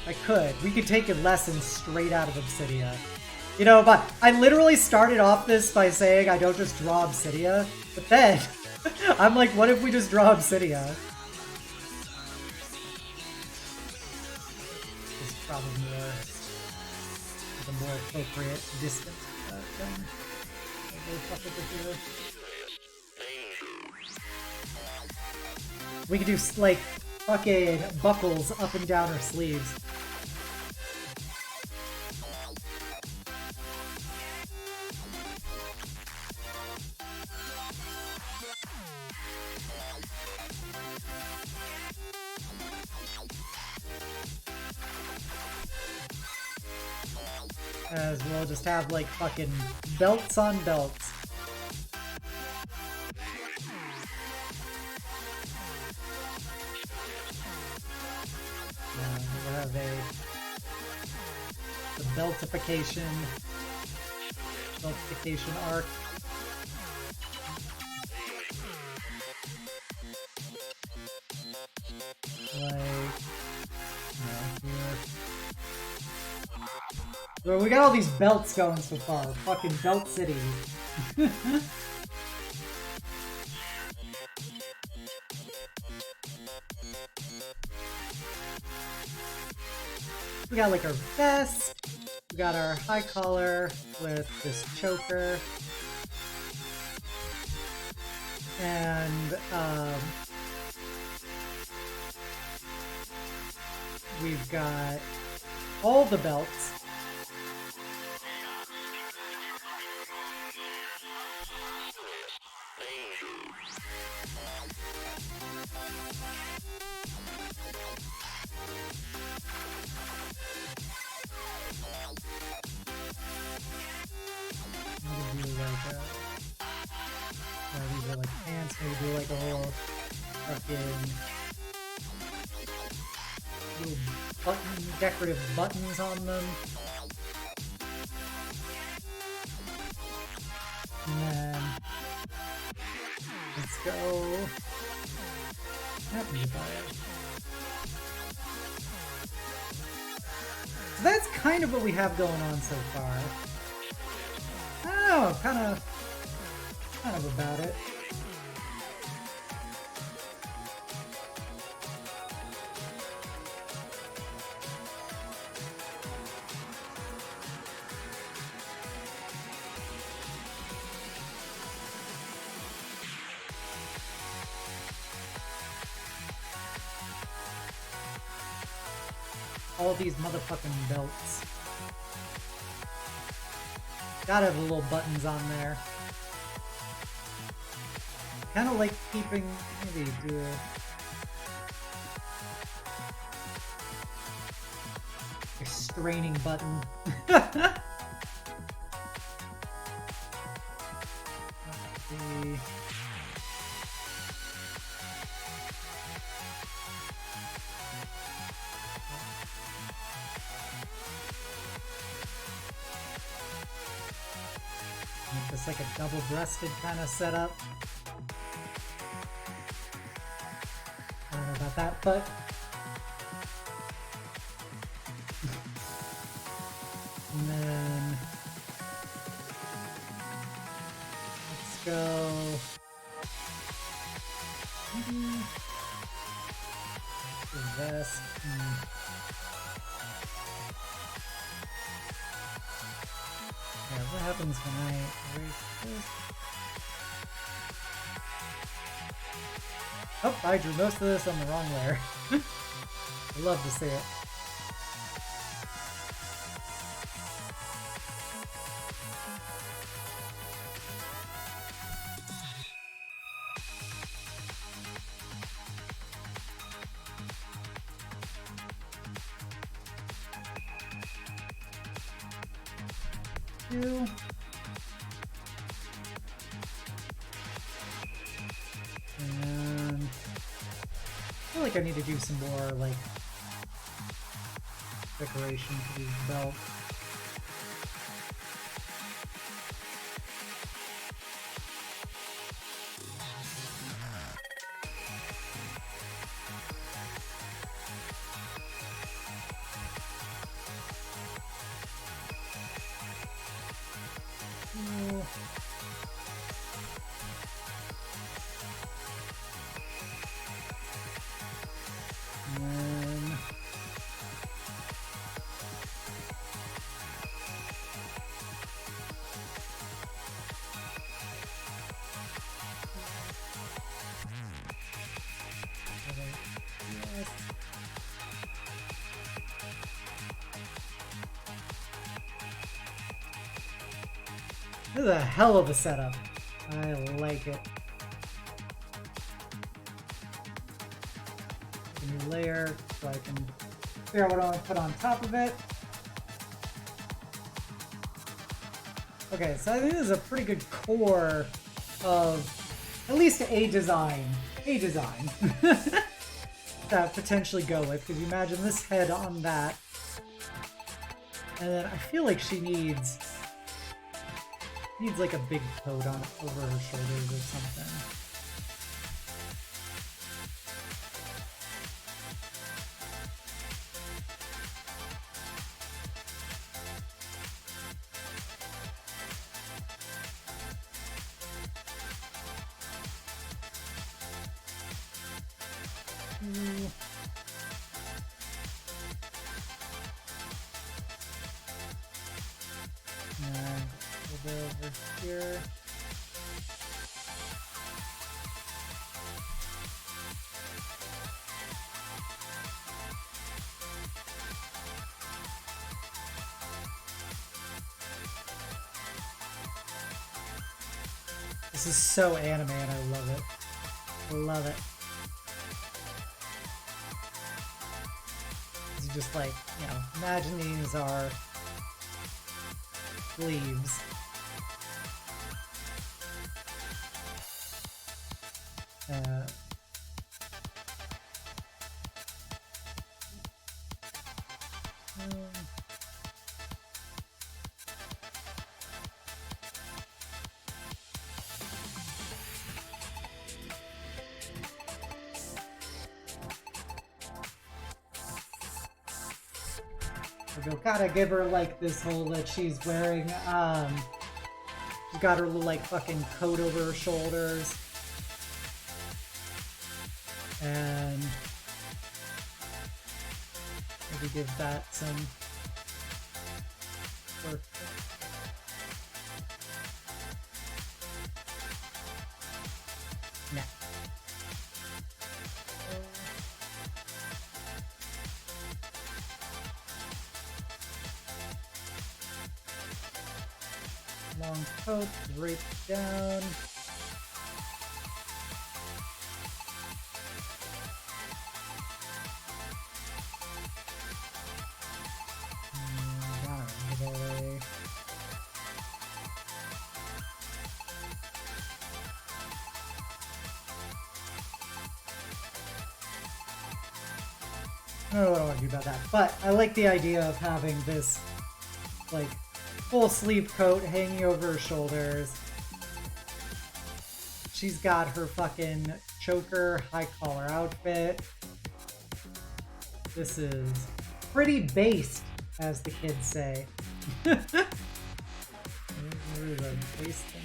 I could. We could take a lesson straight out of Obsidia. You know, but I literally started off this by saying I don't just draw Obsidia, but then I'm like, what if we just draw Obsidia? It's probably the more appropriate distance thing. We could do like fucking buckles up and down her sleeves. As well, just have like fucking belts on belts. We'll have the beltification arc. Well, we got all these belts going so far. Fucking Belt City. We got like our vest. We got our high collar with this choker. And we've got all the belts. These are like pants, maybe do like a whole fucking little decorative buttons on them. And then let's go. What happened to bio? So that's kind of what we have going on so far. I don't know, kind of about it. all these motherfucking belts. Gotta have the little buttons on there. Kind of like keeping, maybe do a straining button. Let's see. Make this like a double-breasted kind of setup. I don't know about that, but and then let's go. The vest. Yeah, what happens when I erase this? Oh, I drew most of this on the wrong layer. I love to see it. And I feel like I need to do some more like decoration for these belts. This is a hell of a setup. I like it. A new layer so I can figure out what I want to put on top of it. Okay, so I think this is a pretty good core of at least a design. A design. To potentially go with, because you imagine this head on that. And then I feel like she needs like a big coat on over her shoulders or something. Over here. This is so anime and I love it. I love it. It's just like, you know, imagine these are sleeves. We'll gotta give her like this whole that she's wearing. She's got her little like fucking coat over her shoulders. And maybe give that some work. Nah. long coat right down. Down the way. I don't know what I want to do about that, but I like the idea of having this, like, full sleeve coat hanging over her shoulders. She's got her fucking choker high collar outfit. This is pretty based, as the kids say. Where is our base thing?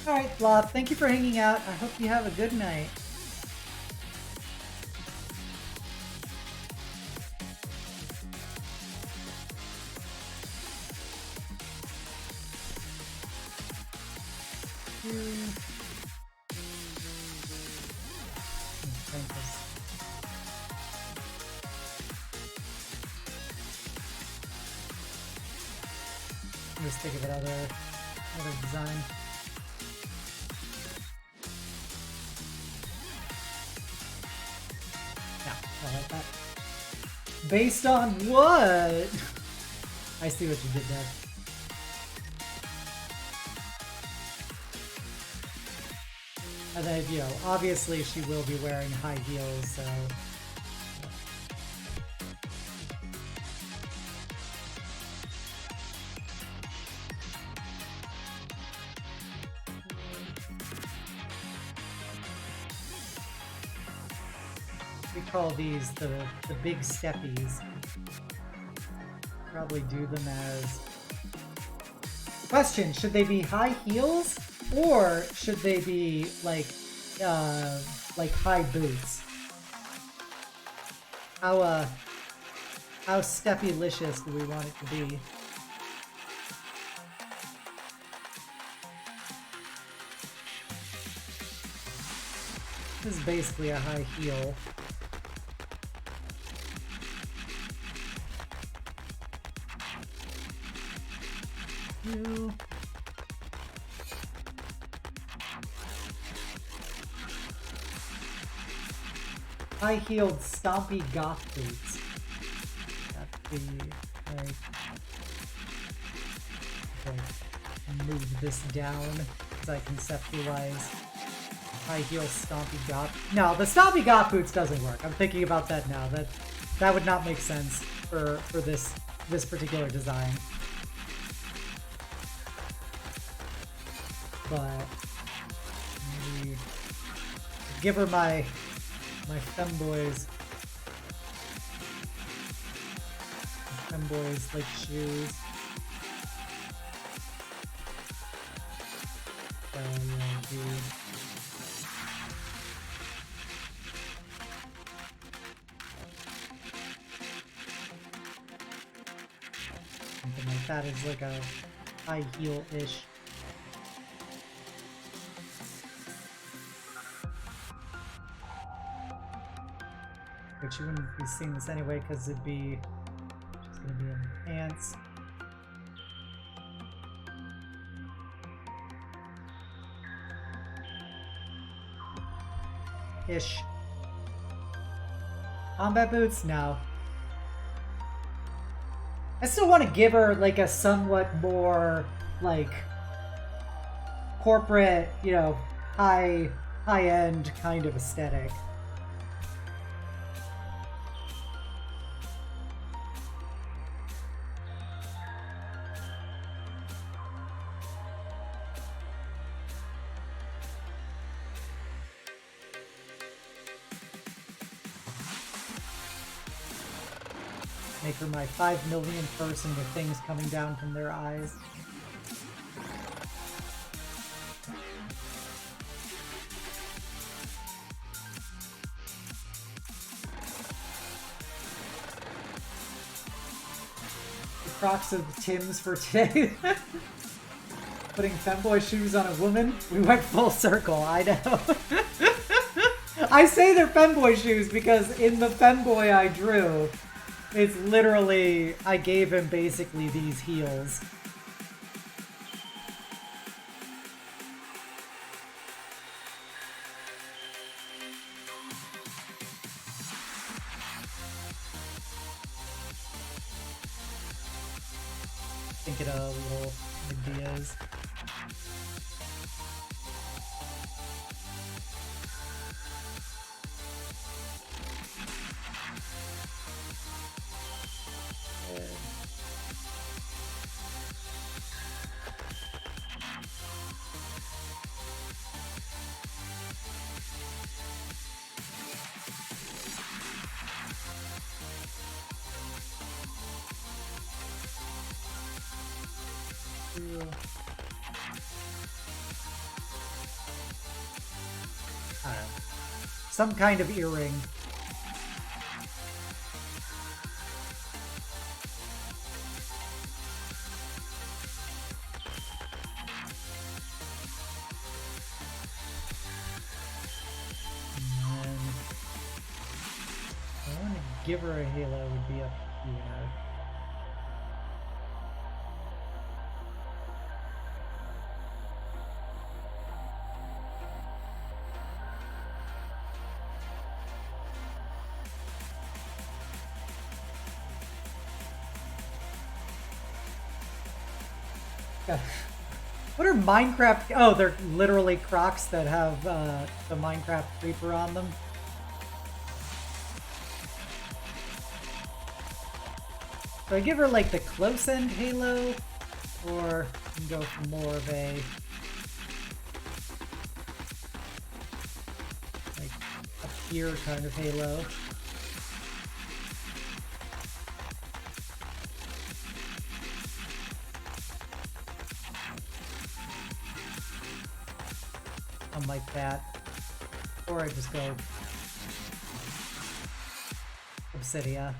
Alright, Fluff, thank you for hanging out. I hope you have a good night. Just think of another design. I like that. Based on what? I see what you did there. And then, you know, obviously she will be wearing high heels, so... We call these the big steppies. Probably do them as... Question, should they be high heels? Or should they be like high boots? How steppy-licious do we want it to be? This is basically a high heel. High-heeled, stompy goth boots. That's the move this down as I conceptualize high-heel, stompy goth. No, the stompy goth boots doesn't work. I'm thinking about that now. That would not make sense for this particular design. But maybe give her my femboys. Femboys like shoes. Something like that is like a high heel-ish. But you wouldn't be seeing this anyway because it'd be just gonna be in pants. Ish. Combat boots? No. I still want to give her like a somewhat more like corporate, you know, high-end kind of aesthetic. Make her my 5 million person with things coming down from their eyes. The Crocs of Tim's for today. Putting femboy shoes on a woman? We went full circle, I know. I say they're femboy shoes because in the femboy I drew, it's literally, I gave him basically these heels. Thinking of little ideas. Some kind of earring. And I want to give her a halo would be up here. What are Minecraft? Oh, they're literally Crocs that have the Minecraft creeper on them. So I give her like the close end halo, or go for more of a like up here kind of halo. Like that, or I just go obsidia.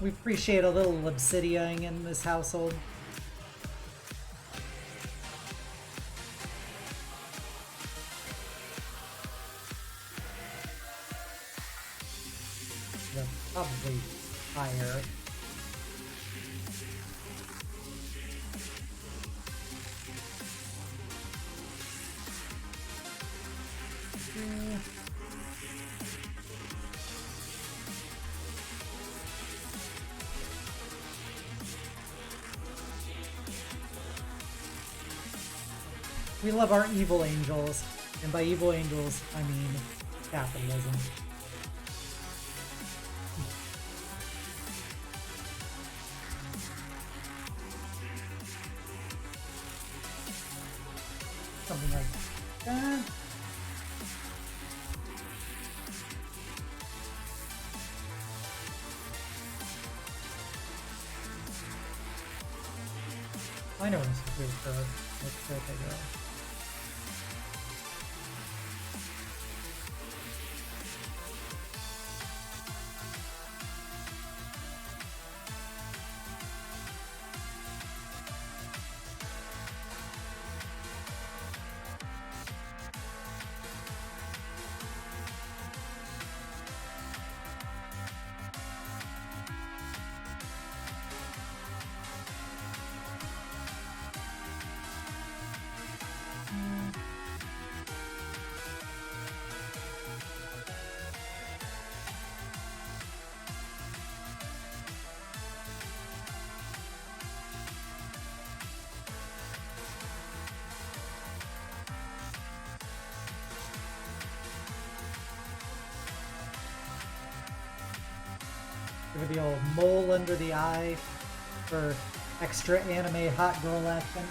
We appreciate a little obsidiaing in this household. Probably higher. We love our evil angels, and by evil angels, I mean capitalism. Something like that. I know it's a good curve. Let's go take it out. Give it the old mole under the eye for extra anime hot girl action.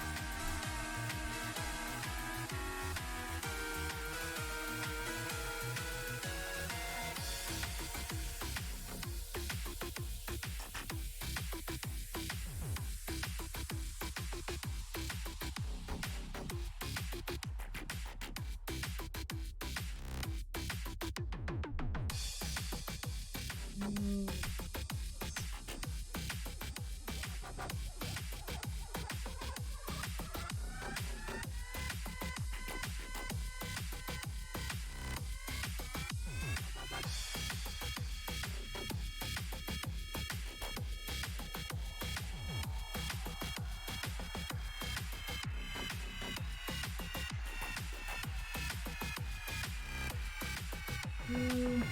Some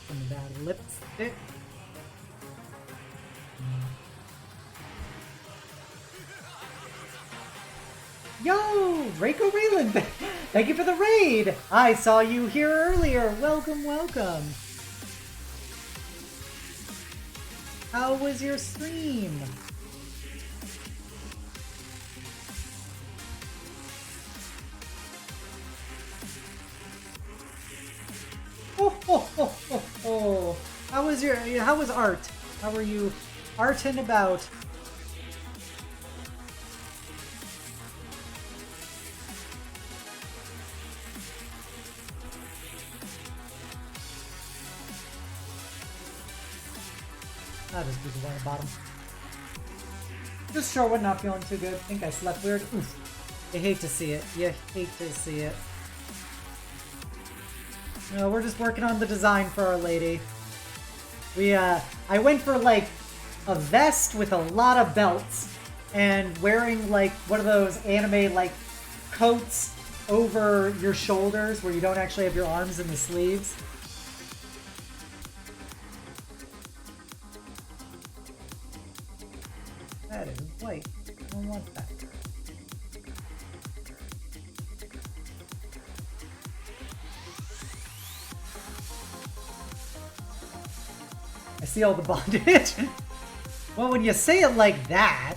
of that lipstick. Yo, Reiko Raylan, thank you for the raid. I saw you here earlier. Welcome, welcome. How was your stream? Oh. How was art? How were you arting about? I'll just do the one at the bottom. Just short one, not feeling too good. Think I slept weird. Oof. You hate to see it. You hate to see it. No, we're just working on the design for Our Lady. I went for like a vest with a lot of belts and wearing like one of those anime like coats over your shoulders where you don't actually have your arms in the sleeves. That is white. I don't want that. I see all the bondage. Well, when you say it like that,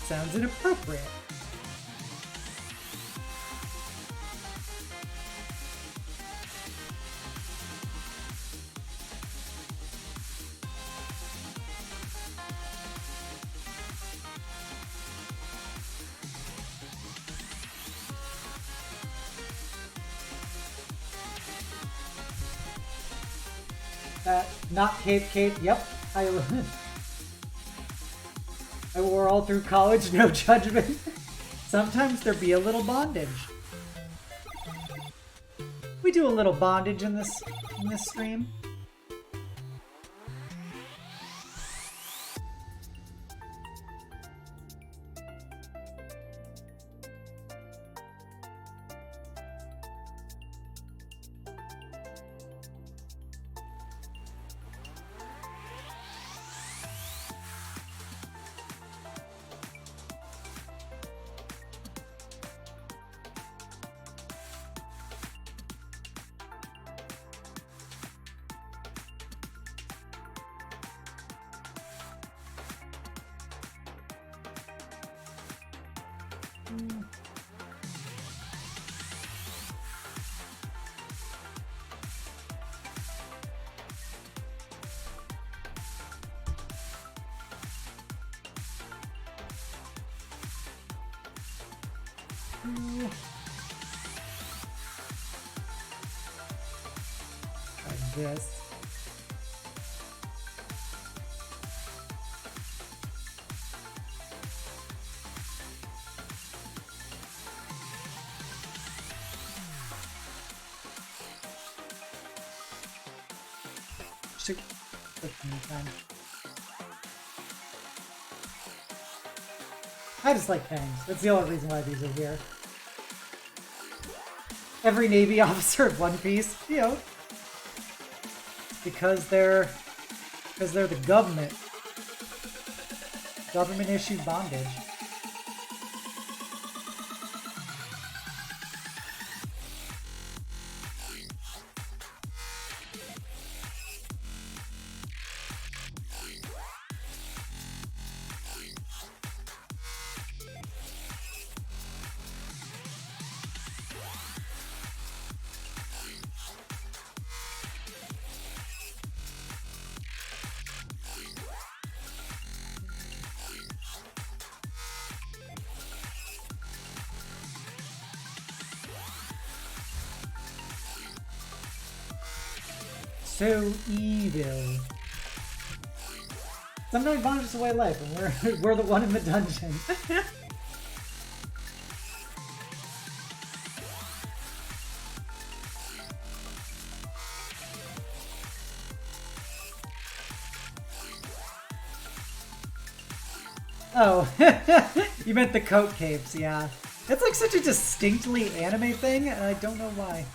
sounds inappropriate. Not cape, yep. I wore all through college, no judgment. Sometimes there be a little bondage. We do a little bondage in this stream. Like this. Shoot. I just like fangs. That's the only reason why these are here. Every Navy officer in One Piece, you know, because they're the government. Government issued bondage. So evil. Sometimes bondage is the way of life, and we're the one in the dungeon. Oh, you meant the coat capes, yeah. That's like such a distinctly anime thing, and I don't know why.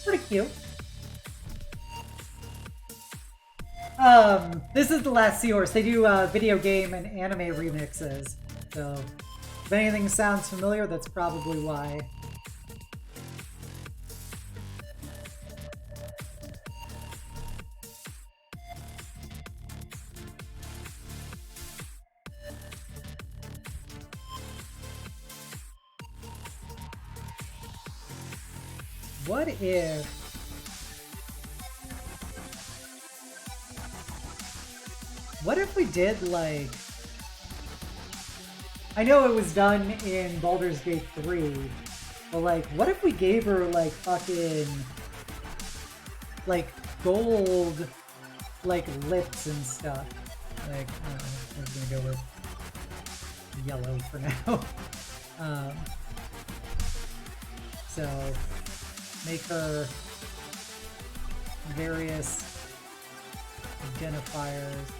Pretty cute. This is the last Seahorse. They do video game and anime remixes. So, if anything sounds familiar, that's probably why. What if... What if we did, like... I know it was done in Baldur's Gate 3, but, like, what if we gave her, like, fucking... like, gold, like, lips and stuff? Like, I don't know, I'm just gonna go with yellow for now. So... make her various identifiers.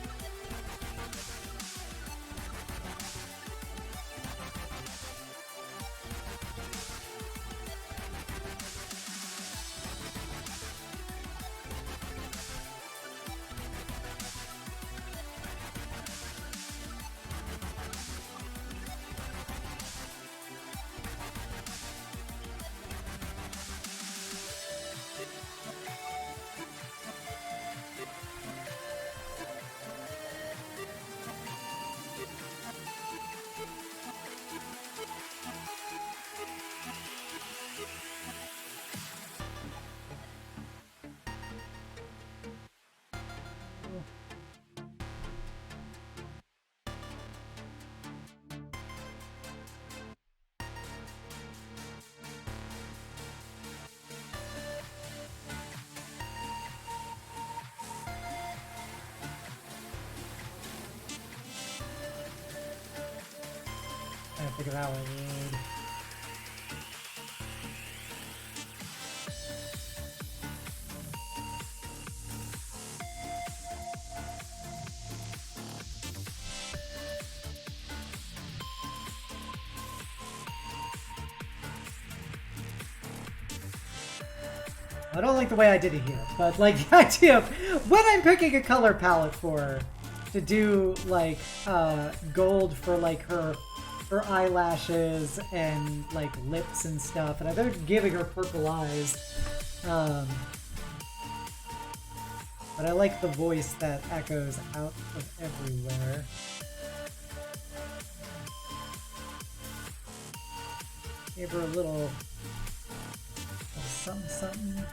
Trying to figure out what we need. I don't like the way I did it here, but like the idea of when I'm picking a color palette for her, to do like gold for like her eyelashes and like lips and stuff, and I'm giving her purple eyes. But I like the voice that echoes out of everywhere. Give her a little something something.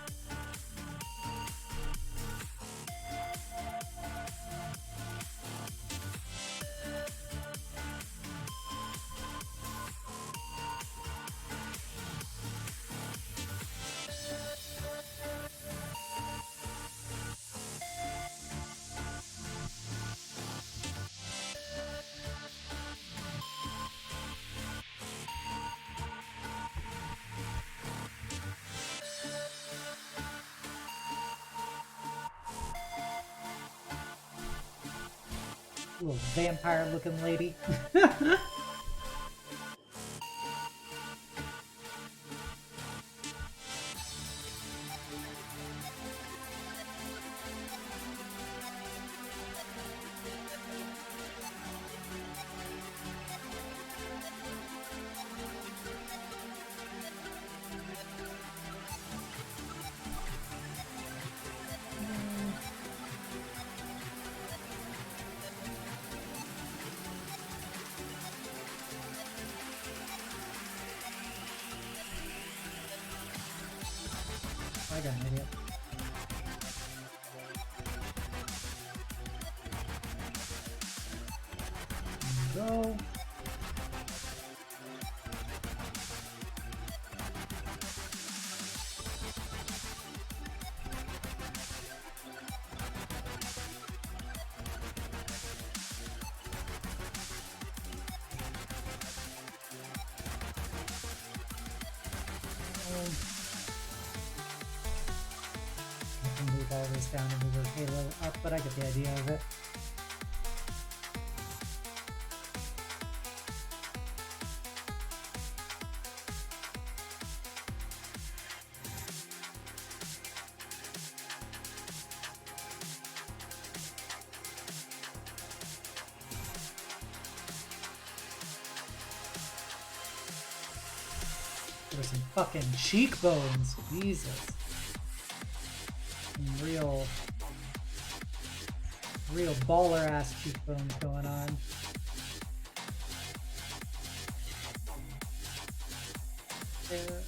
Little vampire looking lady. got an idea. Go. I can move all this down and move her halo up, but I get the idea of it. There's some fucking cheekbones. Jesus. Some real baller ass cheekbones going on. There.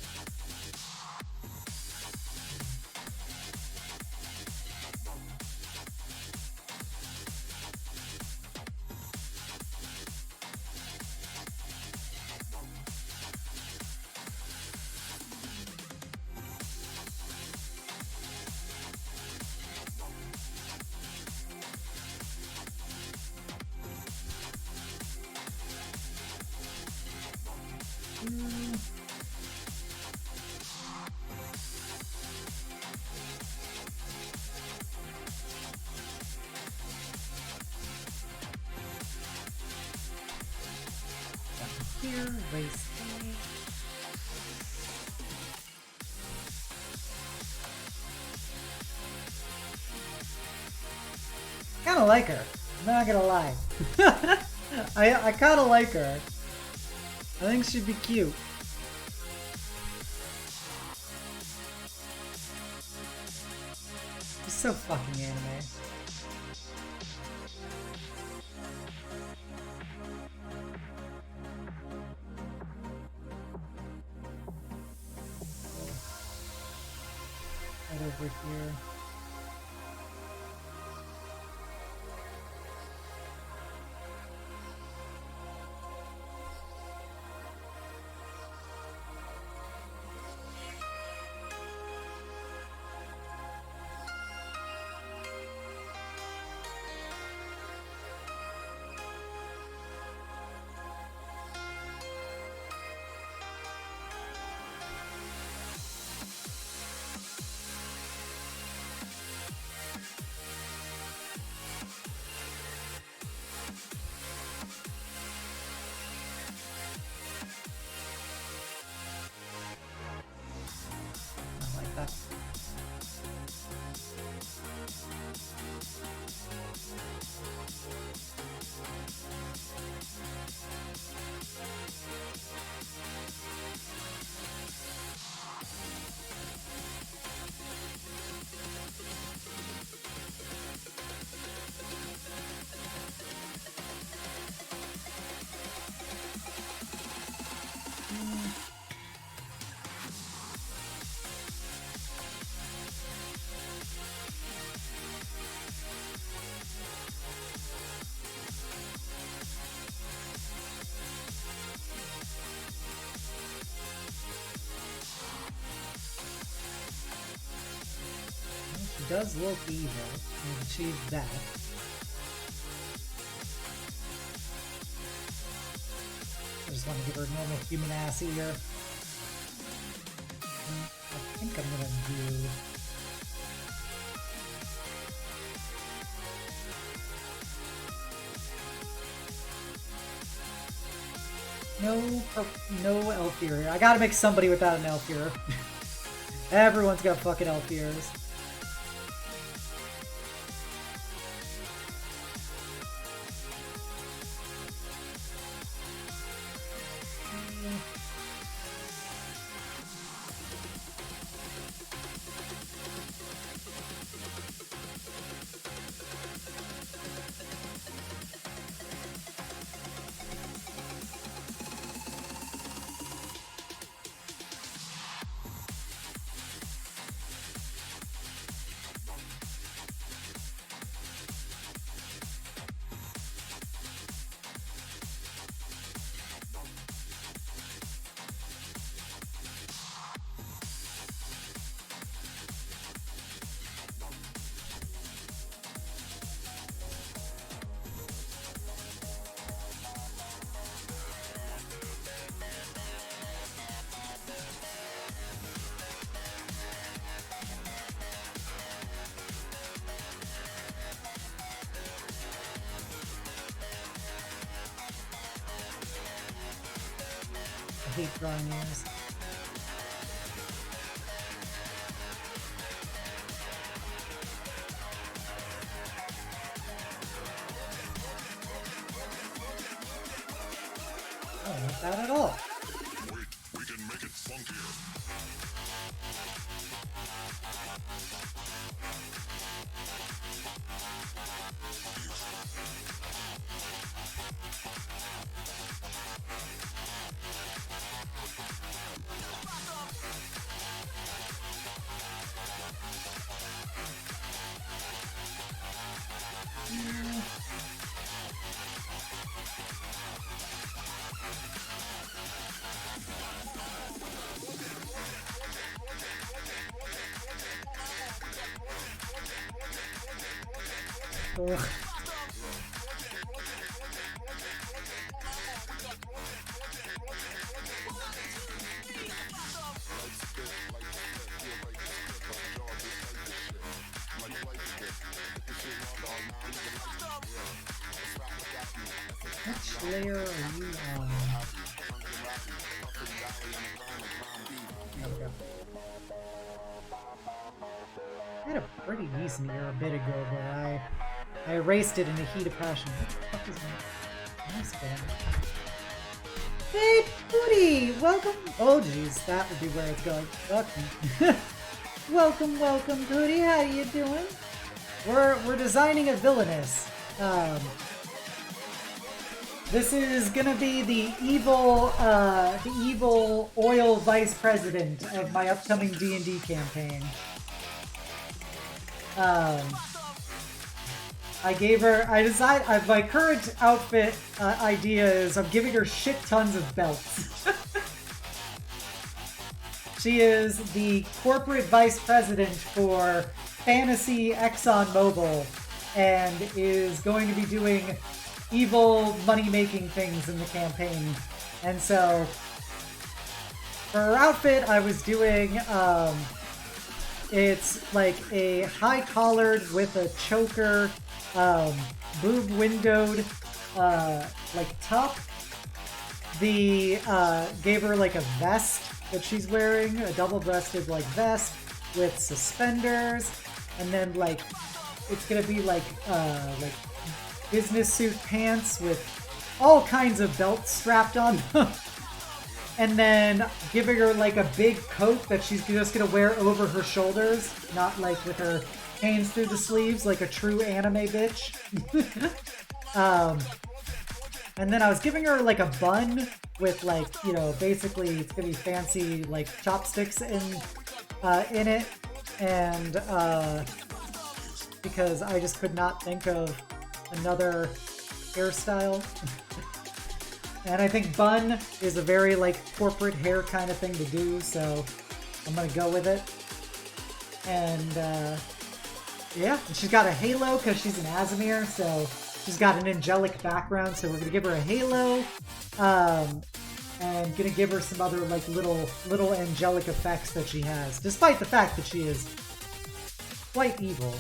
Here, race. Kinda like her. I'm not gonna lie. I kinda like her. I think she'd be cute. She's so fucking anime. Right over here. Does look evil. We've achieved that. I just want to give her a normal human ass ear. I think I'm gonna do. No elf ear. I gotta make somebody without an elf ear. Everyone's got fucking elf ears. hate drawing ears. Oh, not bad at all. Wait, we can make it funkier. Ugh. Which layer are you on? There we go. I had a pretty decent year a bit ago, but I erased it in a heat of passion. What the fuck is my nice band? Hey, Booty! Welcome! Oh jeez, that would be where it's going. Fuck me. Welcome, welcome, Booty. How you doing? We're designing a villainous. This is gonna be the evil oil vice president of my upcoming D&D campaign. My current outfit idea is I'm giving her shit tons of belts. She is the corporate vice president for Fantasy ExxonMobil and is going to be doing evil money-making things in the campaign. And so, for her outfit, I was doing, it's like a high-collared with a choker, boob-windowed, like top. Gave her like a vest that she's wearing, a double-breasted like vest with suspenders, and then like, it's gonna be like business suit pants with all kinds of belts strapped on them. And then giving her like a big coat that she's just gonna wear over her shoulders, not like with her hands through the sleeves like a true anime bitch. And then I was giving her like a bun with like, you know, basically it's gonna be fancy like chopsticks in it. And because I just could not think of another hairstyle. And I think bun is a very like corporate hair kind of thing to do, so I'm gonna go with it. And yeah, and she's got a halo because she's an Azimir, so she's got an angelic background, so we're gonna give her a halo. And gonna give her some other like little angelic effects that she has, despite the fact that she is quite evil.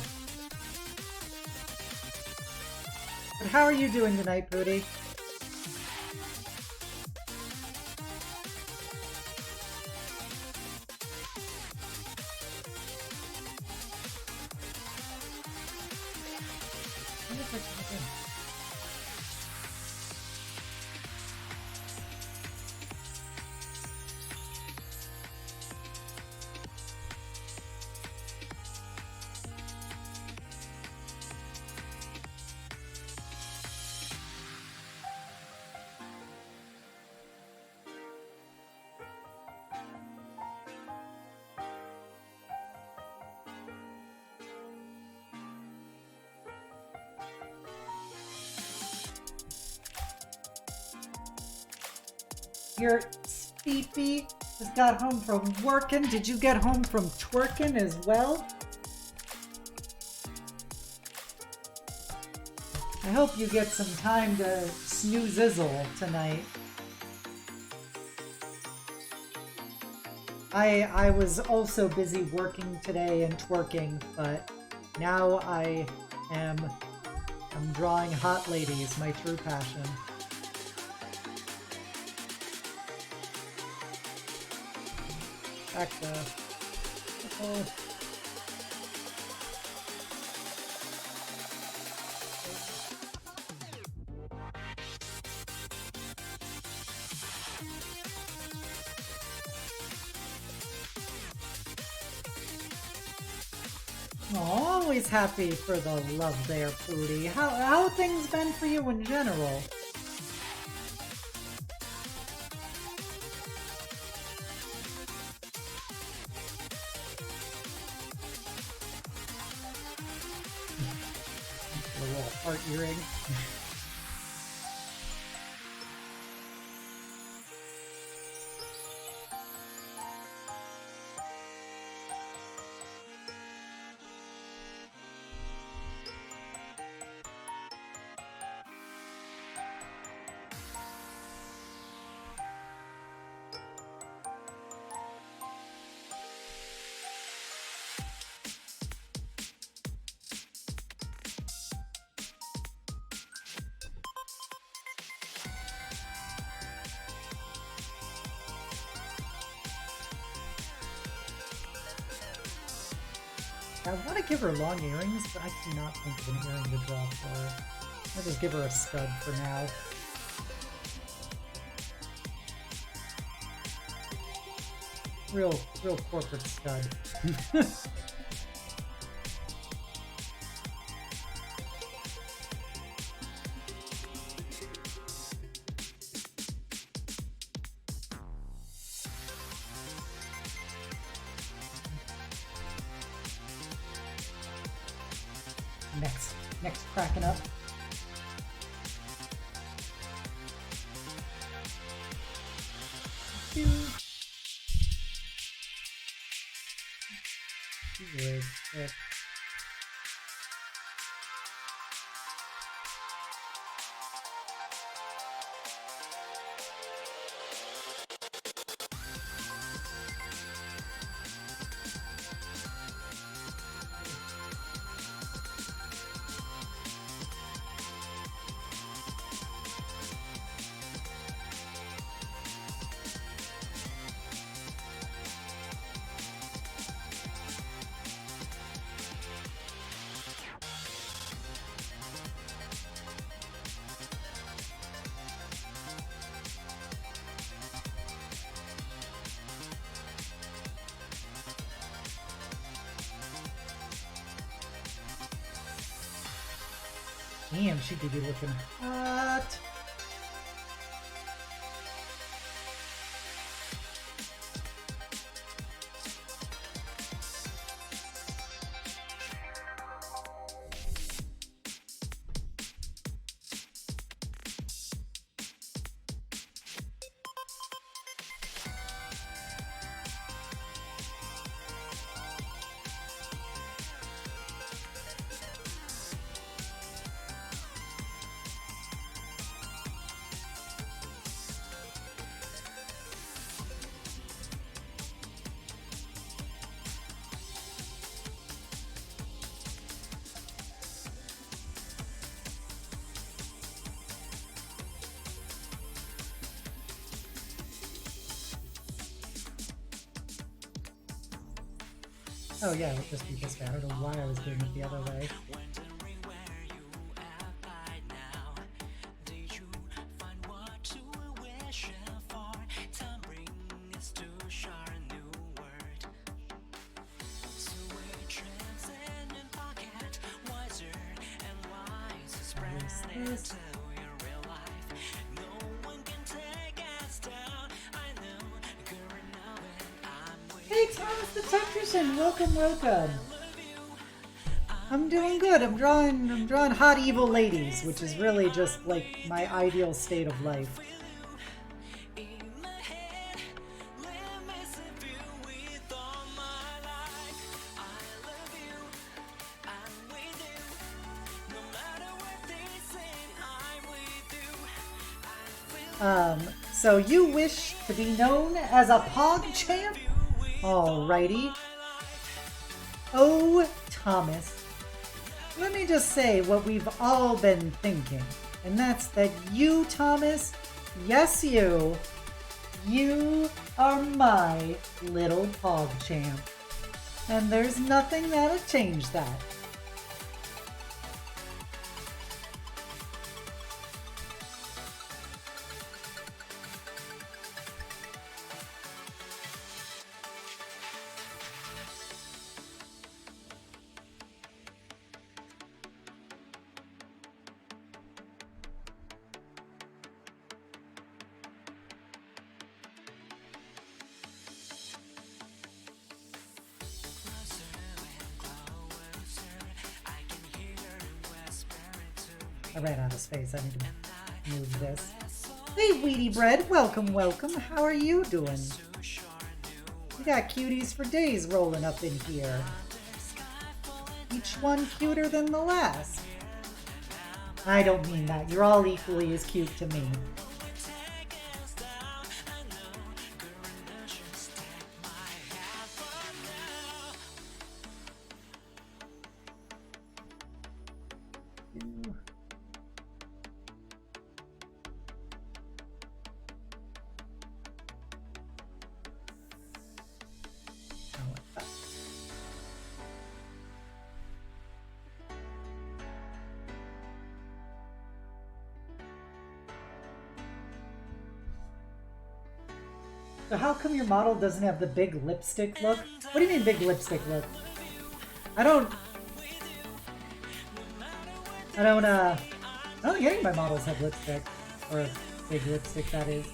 But how are you doing tonight, Booty? Your Speepy just got home from working. Did you get home from twerking as well? I hope you get some time to snoozizzle tonight. I was also busy working today and twerking, but now I'm drawing hot ladies, my true passion. back to... Oh. Always happy for the love there, Pootie. How things been for you in general? A little heart earring. I want to give her long earrings, but I cannot think of an earring to draw for her. I'll just give her a stud for now. Real corporate stud. Next cracking up. Good. Damn, she could be looking hot. Oh yeah, it would just be this way. I don't know why I was doing it the other way. Hey Thomas the Technician, welcome. I'm doing good. I'm drawing hot evil ladies, which is really just like my ideal state of life. So you wish to be known as a Pog Champ? Alrighty. Oh, Thomas. Let me just say what we've all been thinking. And that's that you, Thomas, yes You are my little pog champ. And there's nothing that'll change that. I ran out of space. I need to move this. Hey, Wheaty Bread. Welcome, welcome. How are you doing? We got cuties for days rolling up in here. Each one cuter than the last. I don't mean that. You're all equally as cute to me. So how come your model doesn't have the big lipstick look? What do you mean big lipstick look? I don't think any of my models have lipstick. Or big lipstick, that is.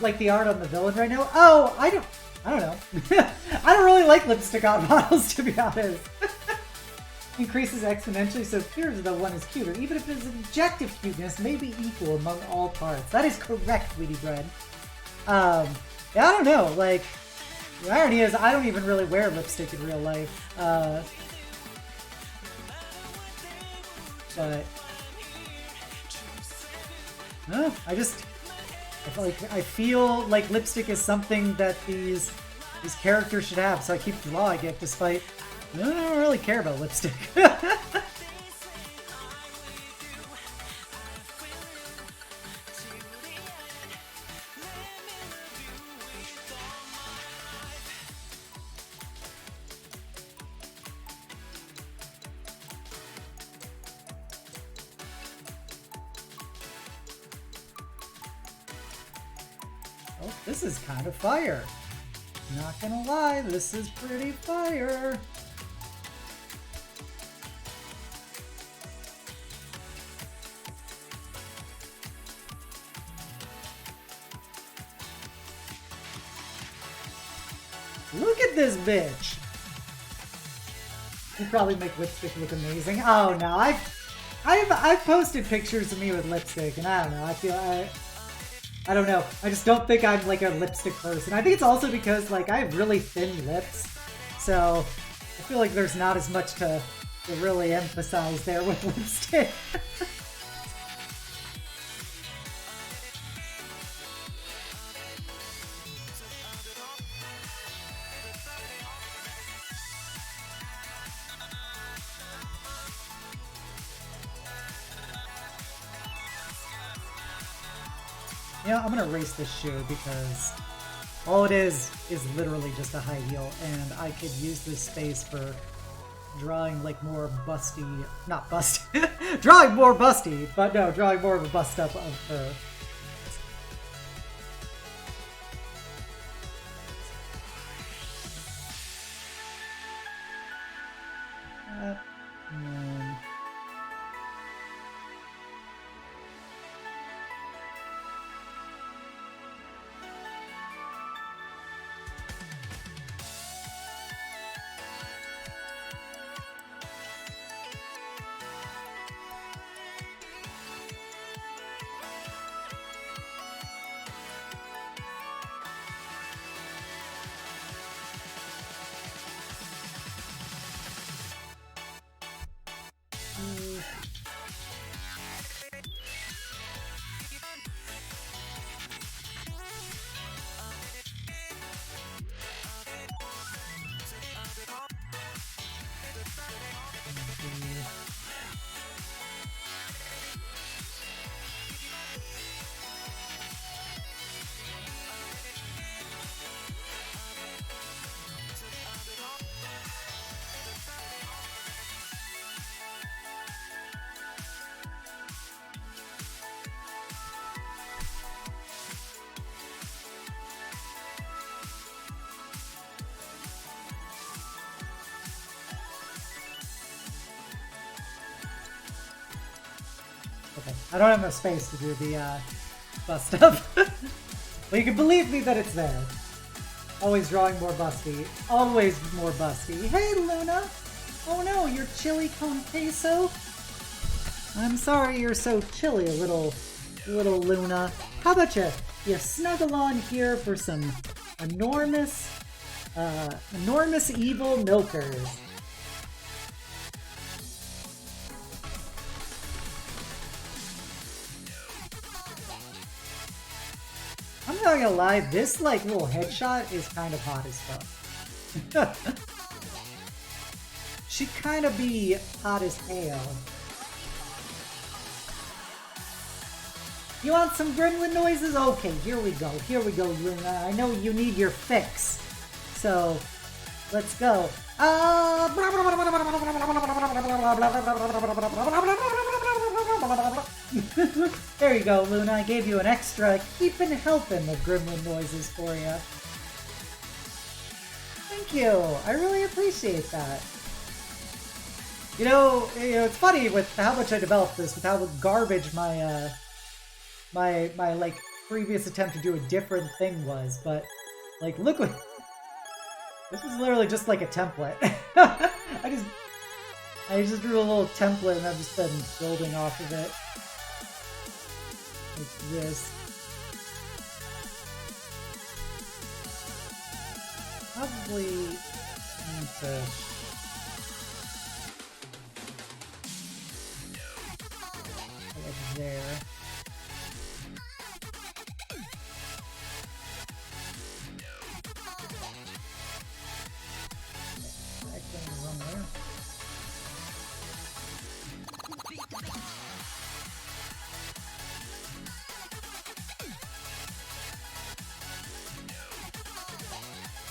Like the art on the villain right now? Oh, I don't know. I don't really like lipstick on models, to be honest. Increases exponentially, so appears the one is cuter. Even if its objective cuteness may be equal among all parts. That is correct, Wheaty Bread. Yeah, I don't know. Like, the irony is I don't even really wear lipstick in real life. But no, I feel like lipstick is something that these characters should have, so I keep drawing it despite I don't really care about lipstick. Oh, this is kind of fire. Not gonna lie, this is pretty fire. Look at this bitch. You probably make lipstick look amazing. Oh no, I've posted pictures of me with lipstick, and I don't know. I don't know. I just don't think I'm like a lipstick person. I think it's also because like I have really thin lips, so I feel like there's not as much to really emphasize there with lipstick. You know, I'm gonna erase this shoe because all it is literally just a high heel, and I could use this space for drawing like more busty, not bust, drawing more busty, but no, drawing more of a bust up of her. Okay, I don't have enough space to do the bus stuff. But you can believe me that it's there. Always drawing more busty. Always more busty. Hey, Luna! Oh no, you're chili con queso? I'm sorry you're so chilly, little Luna. How about you snuggle on here for some enormous evil milkers. I'm not gonna lie, this like little headshot is kind of hot as fuck. She kind of be hot as hell. You want some gremlin noises? Okay, here we go, Luna. I know you need your fix. So, let's go. There you go, Luna. I gave you an extra keeping helping of gremlin noises for you. Thank you. I really appreciate that. You know, it's funny with how much I developed this, with how garbage my my like previous attempt to do a different thing was, but like look what this was literally just like a template. I just drew a little template and I've just been building off of it. Like this. Probably need to like there.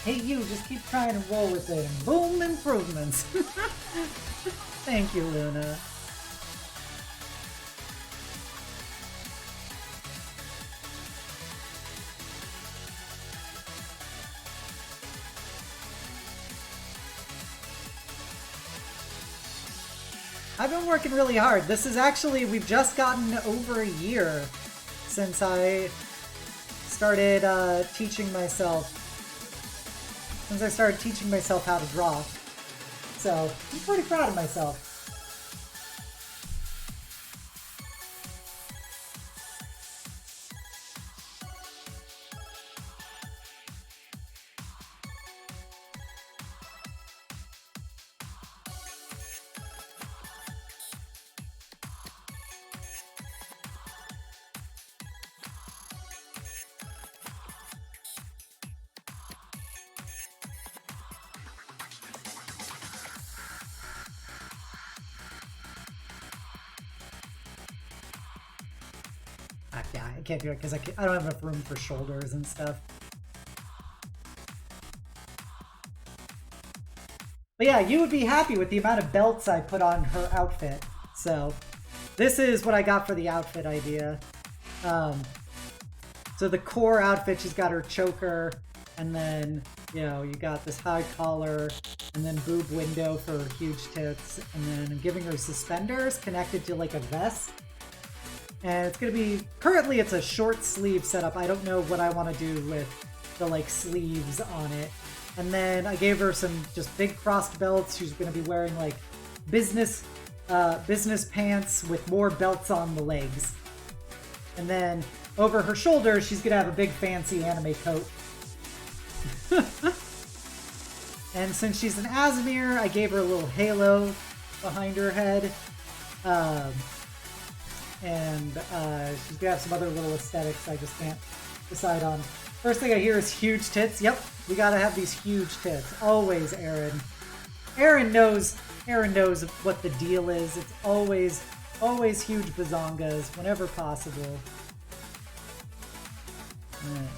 Hey you, just keep trying to roll with it and boom, improvements. Thank you, Luna. I've been working really hard. This is actually, we've just gotten over a year since I started teaching myself how to draw. So, I'm pretty proud of myself. Yeah, I can't do it because I don't have enough room for shoulders and stuff. But yeah, you would be happy with the amount of belts I put on her outfit. So this is what I got for the outfit idea. So the core outfit, she's got her choker, and then, you know, you got this high collar, and then boob window for her huge tits, and then I'm giving her suspenders connected to like a vest. And it's going to be, currently it's a short sleeve setup. I don't know what I want to do with the like sleeves on it. And then I gave her some just big crossed belts. She's going to be wearing like business pants with more belts on the legs. And then over her shoulders, she's going to have a big fancy anime coat. And since she's an Asmir, I gave her a little halo behind her head. And she's gonna have some other little aesthetics I just can't decide on. First thing I hear is huge tits. Yep, we gotta have these huge tits. Always, Aaron. Aaron knows what the deal is. It's always huge bazongas whenever possible. Right.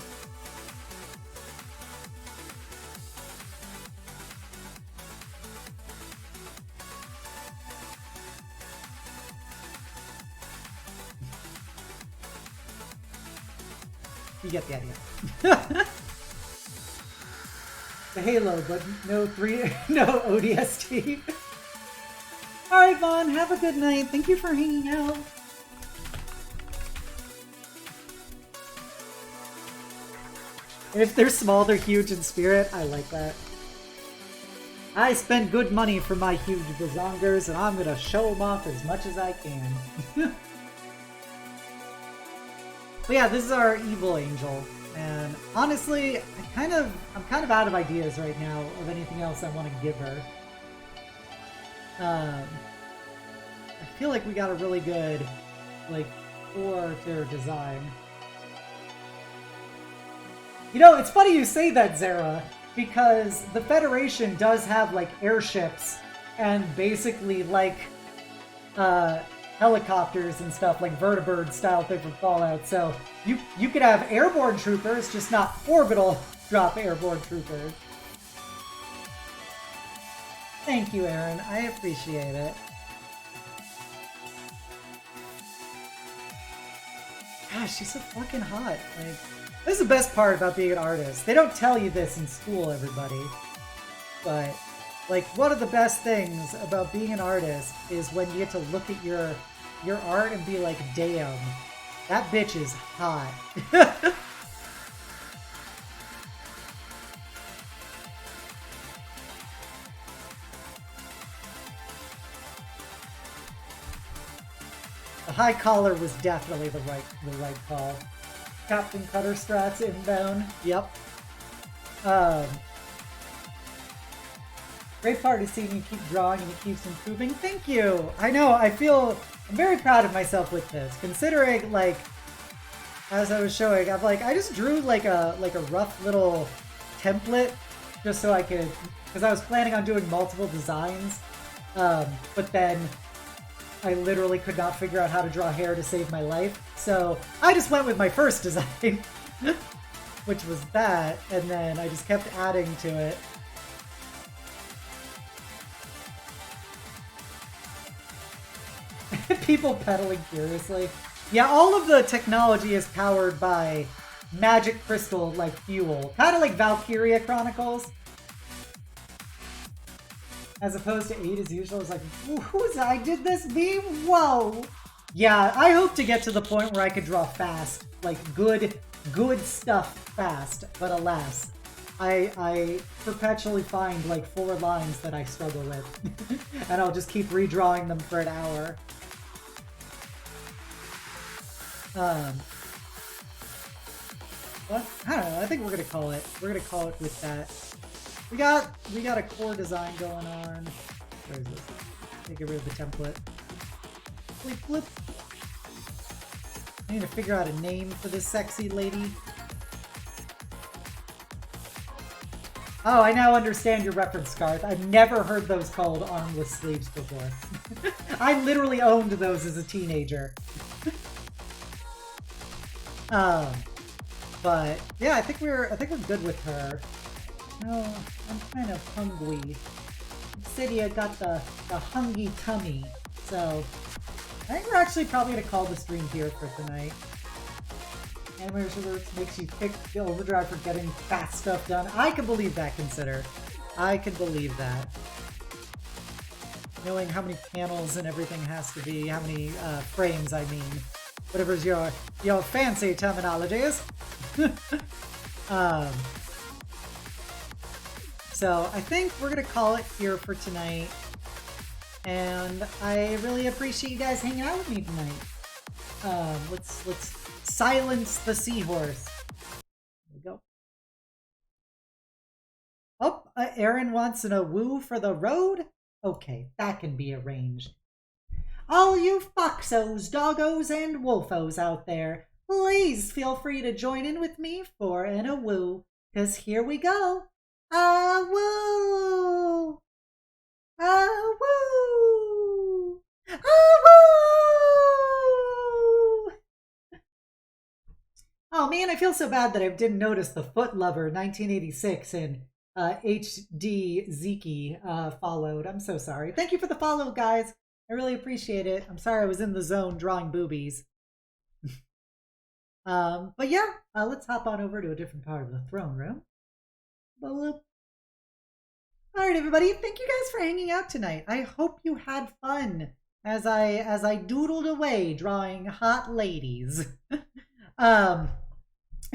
You get the idea. The halo, but no ODST. Alright, Vaughn, have a good night. Thank you for hanging out. If they're small, they're huge in spirit. I like that. I spend good money for my huge bazongers, and I'm gonna show them off as much as I can. But yeah, this is our evil angel, and honestly, I'm kind of out of ideas right now of anything else I want to give her. I feel like we got a really good, like, core to her design. You know, it's funny you say that, Zara, because the Federation does have, like, airships and basically, like, helicopters and stuff, like vertibird style thing from Fallout. So you could have airborne troopers, just not orbital drop airborne troopers. Thank you, Aaron. I appreciate it. Gosh, she's so fucking hot. Like, this is the best part about being an artist. They don't tell you this in school, everybody. But, like, one of the best things about being an artist is when you get to look at your art and be like, damn, that bitch is hot. The high collar was definitely the right call. Captain Cutter strats inbound. Yep. Great part is seeing you keep drawing and it keeps improving. Thank you. I know. I'm very proud of myself with this, considering, like, as I was showing, I'm like, I just drew like a rough little template just so I could, because I was planning on doing multiple designs, but then I literally could not figure out how to draw hair to save my life. So I just went with my first design, which was that, and then I just kept adding to it. People pedaling furiously. Yeah, all of the technology is powered by magic crystal like fuel. Kind of like Valkyria Chronicles. As opposed to 8 as usual. It's like, who's I did this meme? Whoa! Yeah, I hope to get to the point where I could draw fast. Like good stuff fast. But alas, I perpetually find like 4 lines that I struggle with. And I'll just keep redrawing them for an hour. What? I don't know. I think we're gonna call it. We're gonna call it with that. We got a core design going on. Where is this? Get rid of the template. Flip, flip. I need to figure out a name for this sexy lady. Oh, I now understand your reference, Scarth. I've never heard those called armless sleeves before. I literally owned those as a teenager. But yeah, I think we're good with her. Oh, I'm kind of hungry. Cydia got the hungry tummy, so I think we're actually probably gonna call the stream here for tonight. Animation Alerts makes you pick the overdrive for getting fast stuff done. I can believe that, Consider. I can believe that. Knowing how many panels and everything has to be, how many frames, I mean. Whatever's your fancy terminology is. So I think we're gonna call it here for tonight. And I really appreciate you guys hanging out with me tonight. Let's silence the seahorse. There we go. Oh, Aaron wants a woo for the road? Okay, that can be arranged. All you foxos, doggos, and wolfos out there, please feel free to join in with me for an a woo, 'cause here we go. A woo! A woo! A woo! Oh man, I feel so bad that I didn't notice the Foot Lover 1986 and HD Zeke followed. I'm so sorry. Thank you for the follow, guys. I really appreciate it. I'm sorry I was in the zone drawing boobies. But yeah, let's hop on over to a different part of the throne room. Alright, everybody, thank you guys for hanging out tonight. I hope you had fun as I doodled away drawing hot ladies.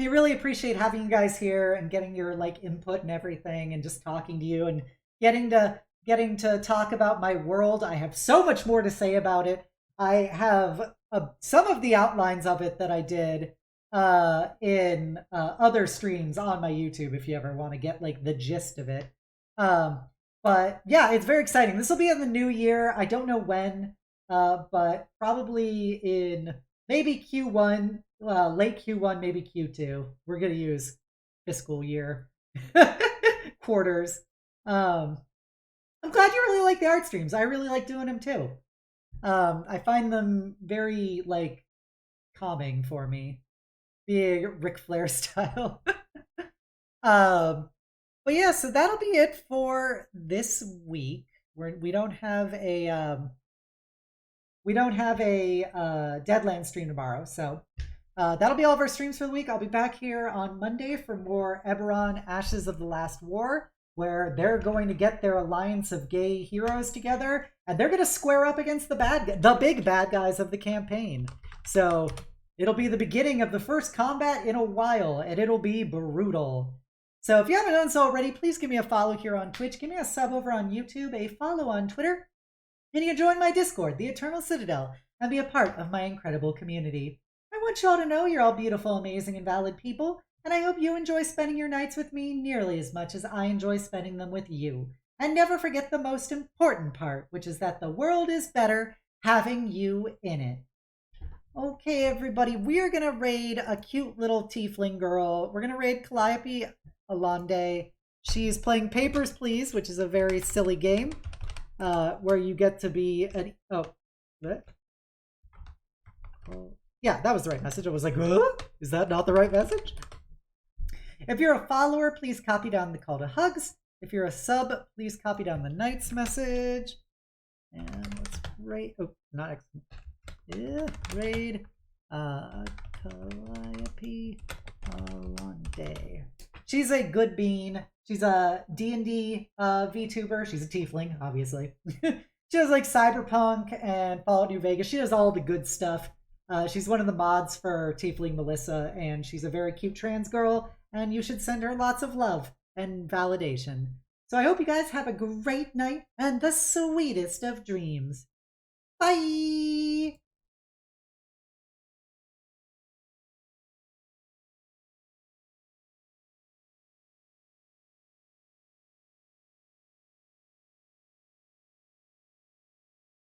I really appreciate having you guys here and getting your like input and everything and just talking to you and getting to talk about my world. I have so much more to say about it. I have some of the outlines of it that I did in other streams on my YouTube if you ever want to get like the gist of it. Um, but yeah, it's very exciting. This will be in the new year. I don't know when, but probably in maybe Q1, late Q1, maybe Q2. We're gonna use fiscal year quarters. Um, I'm glad you really like the art streams. I really like doing them too. I find them very like calming for me, being Ric Flair style. um, but yeah, so that'll be it for this week. We don't have a Deadland stream tomorrow, so that'll be all of our streams for the week. I'll be back here on Monday for more Eberron Ashes of the Last War, where they're going to get their alliance of gay heroes together, and they're going to square up against the big bad guys of the campaign. So it'll be the beginning of the first combat in a while, and it'll be brutal. So if you haven't done so already, please give me a follow here on Twitch, give me a sub over on YouTube, a follow on Twitter, and you can join my Discord, the Eternal Citadel, and be a part of my incredible community. I want you all to know you're all beautiful, amazing, and valid people, and I hope you enjoy spending your nights with me nearly as much as I enjoy spending them with you. And never forget the most important part, which is that the world is better having you in it. Okay, everybody, we are going to raid a cute little tiefling girl. We're going to raid Calliope Alonde. She's playing Papers, Please, which is a very silly game where you get to be an... Oh, what? Oh, yeah, that was the right message. I was like, is that not the right message? If you're a follower, please copy down the call to hugs. If you're a sub, please copy down the knight's message. And let's raid... Oh, not excellent. Yeah, raid Calliope Alonde. She's a good bean. She's a D&D VTuber. She's a tiefling, obviously. She does like Cyberpunk and Fallout New Vegas. She does all the good stuff. She's one of the mods for Tiefling Melissa, and she's a very cute trans girl, and you should send her lots of love and validation. So I hope you guys have a great night and the sweetest of dreams. Bye!